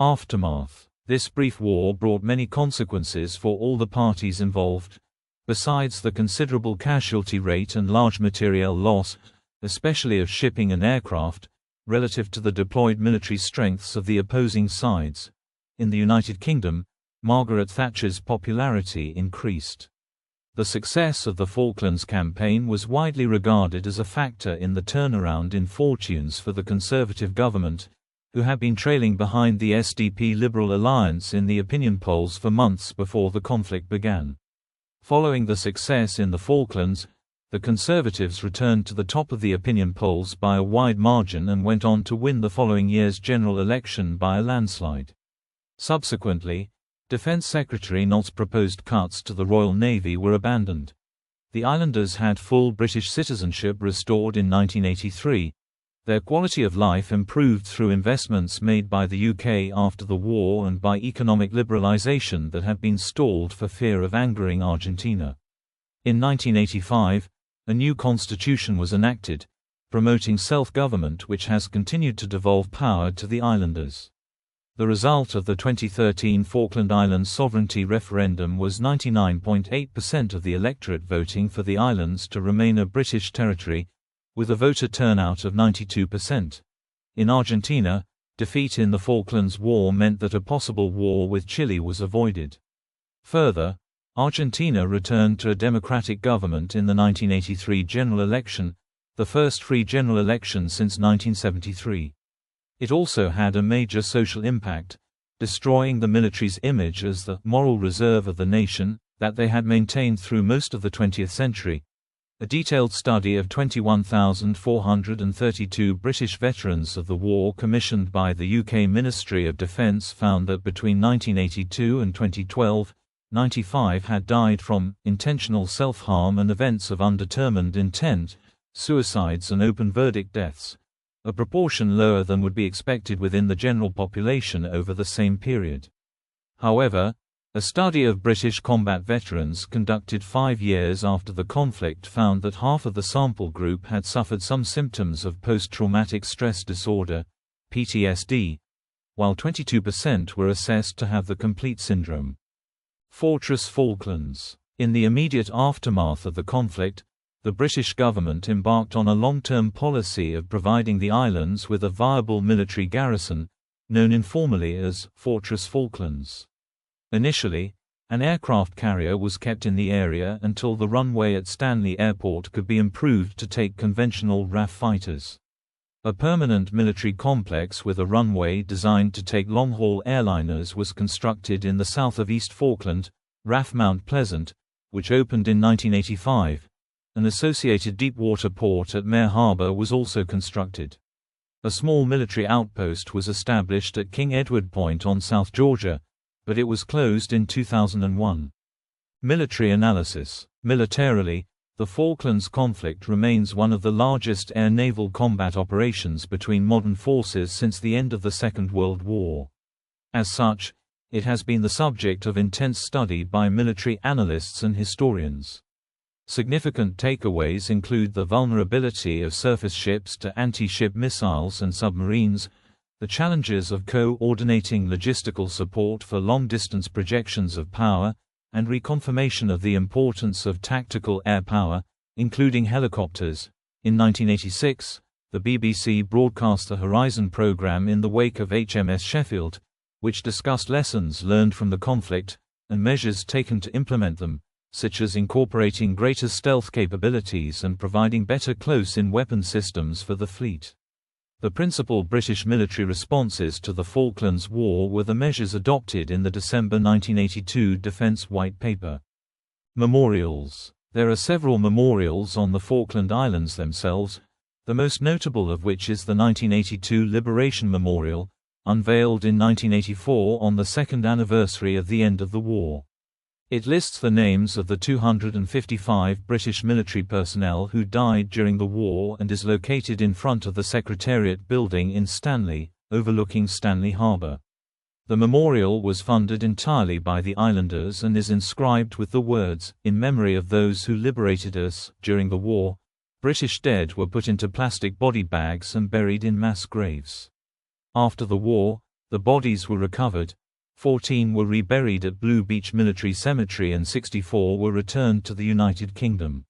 Aftermath. This brief war brought many consequences for all the parties involved. Besides the considerable casualty rate and large materiel loss, especially of shipping and aircraft, relative to the deployed military strengths of the opposing sides, in the United Kingdom, Margaret Thatcher's popularity increased. The success of the Falklands campaign was widely regarded as a factor in the turnaround in fortunes for the Conservative government, who had been trailing behind the SDP Liberal alliance in the opinion polls for months before the conflict began. Following the success in the Falklands, the Conservatives returned to the top of the opinion polls by a wide margin and went on to win the following year's general election by a landslide. Subsequently, Defense Secretary Nott's proposed cuts to the Royal Navy were abandoned. The islanders had full British citizenship restored in 1983. Their quality of life improved through investments made by the UK after the war and by economic liberalisation that had been stalled for fear of angering Argentina. In 1985, a new constitution was enacted, promoting self-government which has continued to devolve power to the islanders. The result of the 2013 Falkland Islands sovereignty referendum was 99.8% of the electorate voting for the islands to remain a British territory, with a voter turnout of 92%. In Argentina, defeat in the Falklands War meant that a possible war with Chile was avoided. Further, Argentina returned to a democratic government in the 1983 general election, the first free general election since 1973. It also had a major social impact, destroying the military's image as the moral reserve of the nation that they had maintained through most of the 20th century. A detailed study of 21,432 British veterans of the war commissioned by the UK Ministry of Defence found that between 1982 and 2012, 95 had died from intentional self-harm and events of undetermined intent, suicides and open verdict deaths, a proportion lower than would be expected within the general population over the same period. However, a study of British combat veterans conducted 5 years after the conflict found that half of the sample group had suffered some symptoms of post-traumatic stress disorder, PTSD, while 22% were assessed to have the complete syndrome. Fortress Falklands. In the immediate aftermath of the conflict, the British government embarked on a long-term policy of providing the islands with a viable military garrison, known informally as Fortress Falklands. Initially, an aircraft carrier was kept in the area until the runway at Stanley Airport could be improved to take conventional RAF fighters. A permanent military complex with a runway designed to take long-haul airliners was constructed in the south of East Falkland, RAF Mount Pleasant, which opened in 1985. An associated deep-water port at Mare Harbour was also constructed. A small military outpost was established at King Edward Point on South Georgia, but it was closed in 2001. Military analysis. Militarily, the Falklands conflict remains one of the largest air-naval combat operations between modern forces since the end of the Second World War. As such, it has been the subject of intense study by military analysts and historians. Significant takeaways include the vulnerability of surface ships to anti-ship missiles and submarines, the challenges of coordinating logistical support for long-distance projections of power, and reconfirmation of the importance of tactical air power, including helicopters. In 1986, the BBC broadcast the Horizon programme in the wake of HMS Sheffield, which discussed lessons learned from the conflict, and measures taken to implement them, such as incorporating greater stealth capabilities and providing better close-in weapon systems for the fleet. The principal British military responses to the Falklands War were the measures adopted in the December 1982 Defence White Paper. Memorials. There are several memorials on the Falkland Islands themselves, the most notable of which is the 1982 Liberation Memorial, unveiled in 1984 on the second anniversary of the end of the war. It lists the names of the 255 British military personnel who died during the war and is located in front of the Secretariat building in Stanley, overlooking Stanley Harbour. The memorial was funded entirely by the islanders and is inscribed with the words, "In memory of those who liberated us." During the war, British dead were put into plastic body bags and buried in mass graves. After the war, the bodies were recovered. 14 were reburied at Blue Beach Military Cemetery and 64 were returned to the United Kingdom.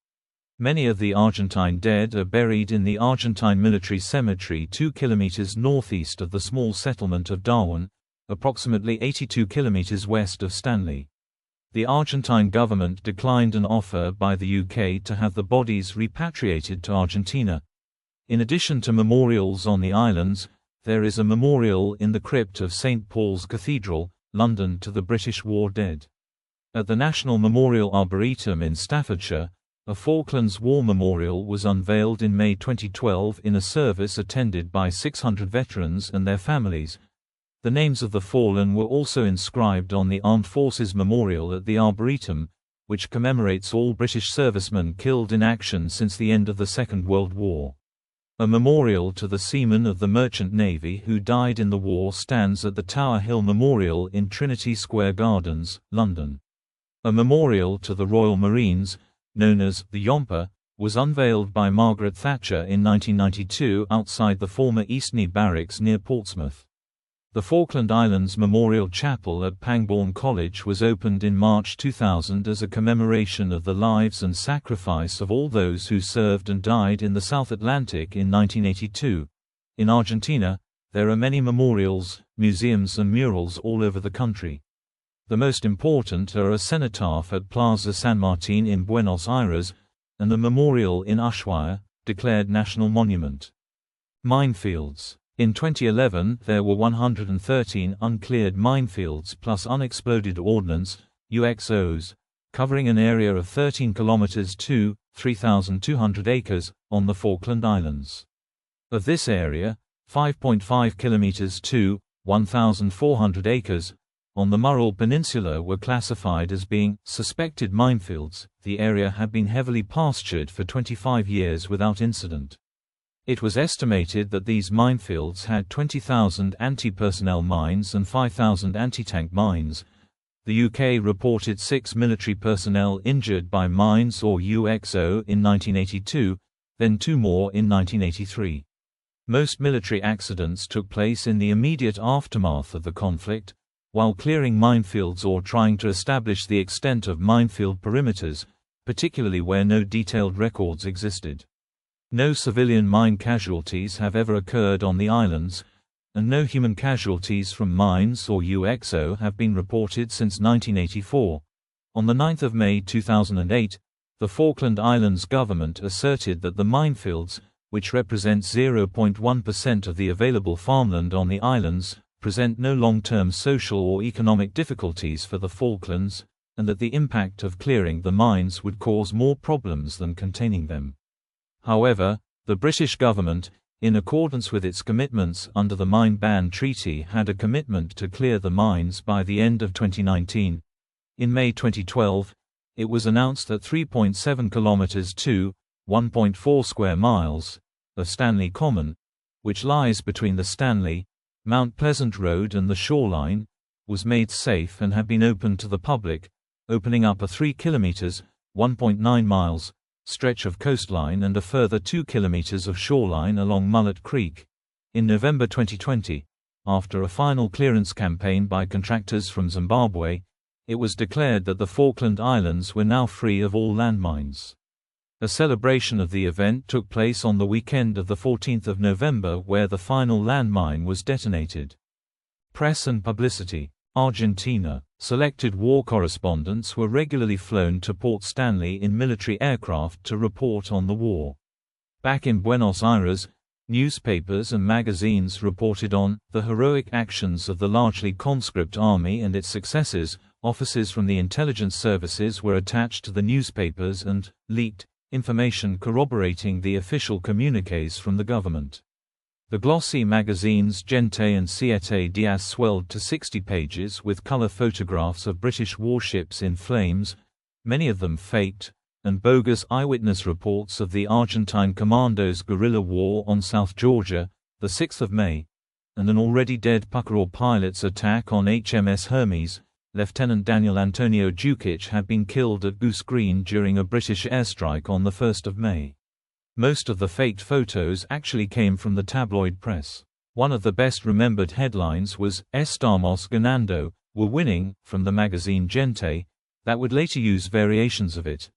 Many of the Argentine dead are buried in the Argentine Military Cemetery 2 kilometers northeast of the small settlement of Darwin, approximately 82 kilometers west of Stanley. The Argentine government declined an offer by the UK to have the bodies repatriated to Argentina. In addition to memorials on the islands, there is a memorial in the crypt of St. Paul's Cathedral, London, to the British war dead. At the National Memorial Arboretum in Staffordshire, a Falklands War memorial was unveiled in May 2012 in a service attended by 600 veterans and their families. The names of the fallen were also inscribed on the Armed Forces Memorial at the Arboretum, which commemorates all British servicemen killed in action since the end of the Second World War. A memorial to the seamen of the Merchant Navy who died in the war stands at the Tower Hill Memorial in Trinity Square Gardens, London. A memorial to the Royal Marines, known as the Yompa, was unveiled by Margaret Thatcher in 1992 outside the former Eastney Barracks near Portsmouth. The Falkland Islands Memorial Chapel at Pangbourne College was opened in March 2000 as a commemoration of the lives and sacrifice of all those who served and died in the South Atlantic in 1982. In Argentina, there are many memorials, museums and murals all over the country. The most important are a cenotaph at Plaza San Martin in Buenos Aires, and a memorial in Ushuaia, declared national monument. Minefields. In 2011, there were 113 uncleared minefields plus unexploded ordnance, UXOs, covering an area of 13 kilometers to 3,200 acres on the Falkland Islands. Of this area, 5.5 kilometers to 1,400 acres on the Mural Peninsula were classified as being suspected minefields. The area had been heavily pastured for 25 years without incident. It was estimated that these minefields had 20,000 anti-personnel mines and 5,000 anti-tank mines. The UK reported 6 military personnel injured by mines or UXO in 1982, then 2 more in 1983. Most military accidents took place in the immediate aftermath of the conflict, while clearing minefields or trying to establish the extent of minefield perimeters, particularly where no detailed records existed. No civilian mine casualties have ever occurred on the islands, and no human casualties from mines or UXO have been reported since 1984. On 9 May 2008, the Falkland Islands government asserted that the minefields, which represent 0.1% of the available farmland on the islands, present no long-term social or economic difficulties for the Falklands, and that the impact of clearing the mines would cause more problems than containing them. However, the British government, in accordance with its commitments under the Mine Ban Treaty, had a commitment to clear the mines by the end of 2019. In May 2012, it was announced that 3.7 kilometers to 1.4 square miles of Stanley Common, which lies between the Stanley, Mount Pleasant Road and the shoreline, was made safe and had been opened to the public, opening up a 3 kilometers (1.9 miles) stretch of coastline and a further 2 kilometers of shoreline along Mullet Creek. In November 2020, after a final clearance campaign by contractors from Zimbabwe, it was declared that the Falkland Islands were now free of all landmines. A celebration of the event took place on the weekend of the 14th of November, where the final landmine was detonated. Press and publicity. Argentina. Selected war correspondents were regularly flown to Port Stanley in military aircraft to report on the war. Back in Buenos Aires, newspapers and magazines reported on the heroic actions of the largely conscript army and its successes. Officers from the intelligence services were attached to the newspapers and leaked information corroborating the official communiques from the government. The glossy magazines Gente and Siete Dias swelled to 60 pages with color photographs of British warships in flames, many of them faked, and bogus eyewitness reports of the Argentine commandos' guerrilla war on South Georgia, the 6th of May, and an already dead Pucaror pilot's attack on HMS Hermes. Lieutenant Daniel Antonio Dukic had been killed at Goose Green during a British airstrike on the 1st of May. Most of the faked photos actually came from the tabloid press. One of the best remembered headlines was, "Estamos ganando, we're winning," from the magazine Gente, that would later use variations of it.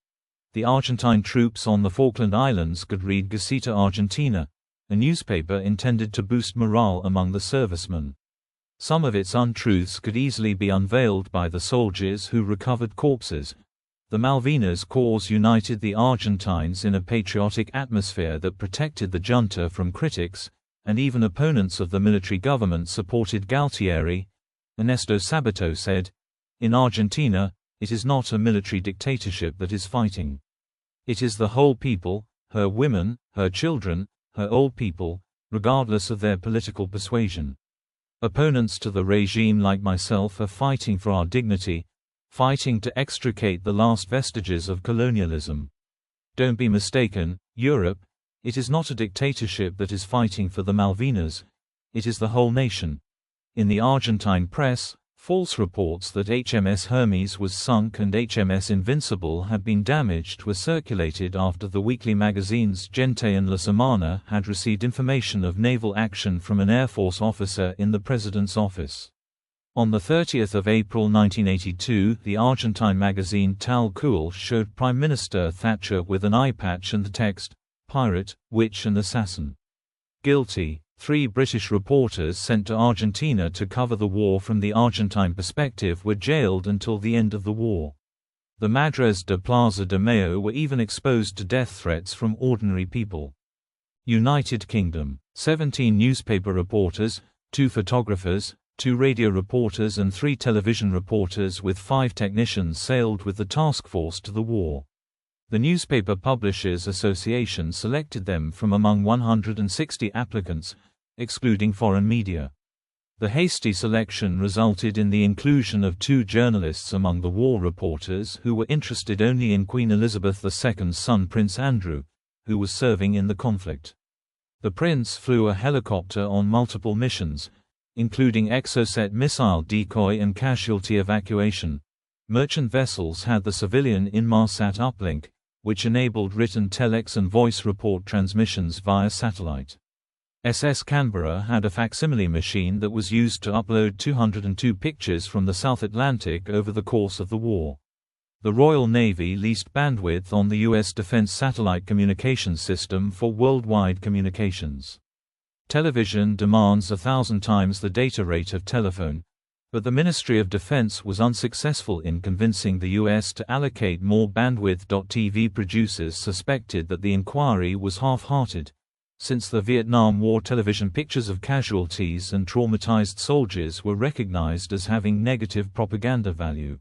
The Argentine troops on the Falkland Islands could read Gaceta Argentina, a newspaper intended to boost morale among the servicemen. Some of its untruths could easily be unveiled by the soldiers who recovered corpses. The Malvinas cause united the Argentines in a patriotic atmosphere that protected the junta from critics, and even opponents of the military government supported Galtieri. Ernesto Sabato said, "In Argentina, it is not a military dictatorship that is fighting. It is the whole people, her women, her children, her old people, regardless of their political persuasion. Opponents to the regime like myself are fighting for our dignity, fighting to extricate the last vestiges of colonialism. Don't be mistaken, Europe, it is not a dictatorship that is fighting for the Malvinas, it is the whole nation." In the Argentine press, false reports that HMS Hermes was sunk and HMS Invincible had been damaged were circulated after the weekly magazines Gente and La Semana had received information of naval action from an Air Force officer in the president's office. On 30 April 1982, the Argentine magazine Tal Cual showed Prime Minister Thatcher with an eye patch and the text, "Pirate, Witch and Assassin. Guilty." 3 British reporters sent to Argentina to cover the war from the Argentine perspective were jailed until the end of the war. The Madres de Plaza de Mayo were even exposed to death threats from ordinary people. United Kingdom. 17 newspaper reporters, 2 photographers, 2 radio reporters and 3 television reporters with 5 technicians sailed with the task force to the war. The Newspaper Publishers Association selected them from among 160 applicants, excluding foreign media. The hasty selection resulted in the inclusion of 2 journalists among the war reporters who were interested only in Queen Elizabeth II's son Prince Andrew, who was serving in the conflict. The prince flew a helicopter on multiple missions, including Exocet missile decoy and casualty evacuation. Merchant vessels had the civilian Inmarsat uplink, which enabled written telex and voice report transmissions via satellite. SS Canberra had a facsimile machine that was used to upload 202 pictures from the South Atlantic over the course of the war. The Royal Navy leased bandwidth on the U.S. Defense Satellite Communications System for worldwide communications. Television demands 1,000 times the data rate of telephone, but the Ministry of Defense was unsuccessful in convincing the U.S. to allocate more bandwidth. TV producers suspected that the inquiry was half-hearted, since the Vietnam War television pictures of casualties and traumatized soldiers were recognized as having negative propaganda value.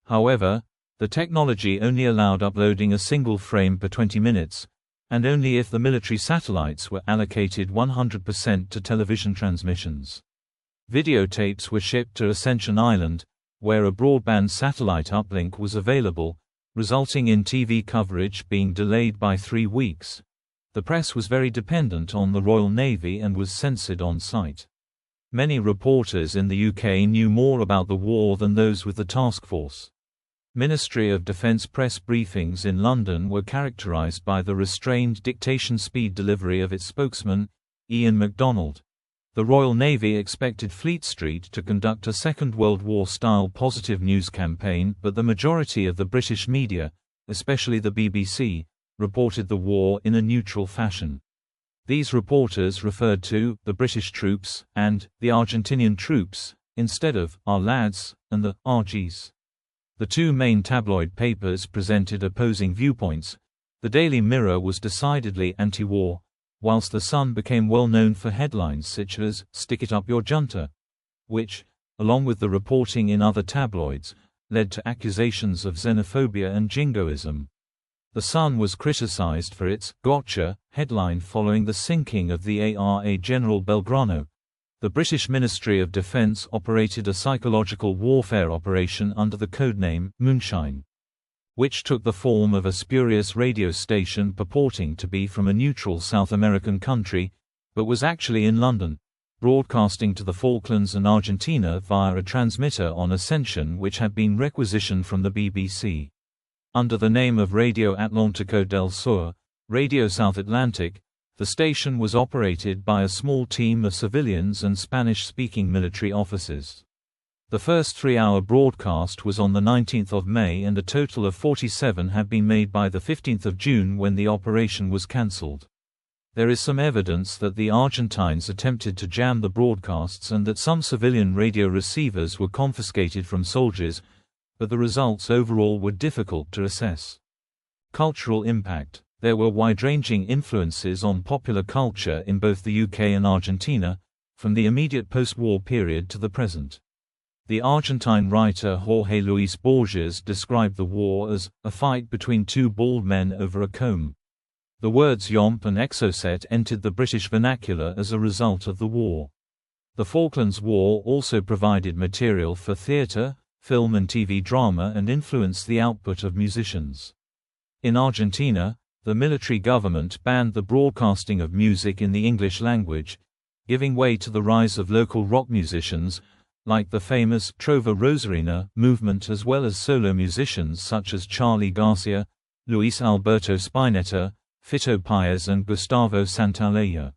However, the technology only allowed uploading a single frame per 20 minutes, and only if the military satellites were allocated 100% to television transmissions. Videotapes were shipped to Ascension Island, where a broadband satellite uplink was available, resulting in TV coverage being delayed by 3 weeks. The press was very dependent on the Royal Navy and was censored on site. Many reporters in the UK knew more about the war than those with the task force. Ministry of Defence press briefings in London were characterised by the restrained dictation speed delivery of its spokesman, Ian MacDonald. The Royal Navy expected Fleet Street to conduct a Second World War-style positive news campaign, but the majority of the British media, especially the BBC, reported the war in a neutral fashion. These reporters referred to the British troops and the Argentinian troops instead of our lads and the Argies. The two main tabloid papers presented opposing viewpoints. The Daily Mirror was decidedly anti-war, whilst The Sun became well known for headlines such as "Stick it up your junta," which, along with the reporting in other tabloids, led to accusations of xenophobia and jingoism. The Sun was criticized for its "Gotcha" headline following the sinking of the ARA General Belgrano. The British Ministry of Defence operated a psychological warfare operation under the codename Moonshine, which took the form of a spurious radio station purporting to be from a neutral South American country, but was actually in London, broadcasting to the Falklands and Argentina via a transmitter on Ascension which had been requisitioned from the BBC. Under the name of Radio Atlántico del Sur, Radio South Atlantic, the station was operated by a small team of civilians and Spanish-speaking military officers. The first 3-hour broadcast was on the 19th of May and a total of 47 had been made by the 15th of June when the operation was cancelled. There is some evidence that the Argentines attempted to jam the broadcasts and that some civilian radio receivers were confiscated from soldiers, but the results overall were difficult to assess. Cultural impact. There were wide-ranging influences on popular culture in both the UK and Argentina, from the immediate post-war period to the present. The Argentine writer Jorge Luis Borges described the war as a fight between two bald men over a comb. The words yomp and exocet entered the British vernacular as a result of the war. The Falklands War also provided material for theatre, film and TV drama and influenced the output of musicians. In Argentina, the military government banned the broadcasting of music in the English language, giving way to the rise of local rock musicians, like the famous Trova Rosarina movement, as well as solo musicians such as Charlie Garcia, Luis Alberto Spinetta, Fito Páez and Gustavo Santaolalla.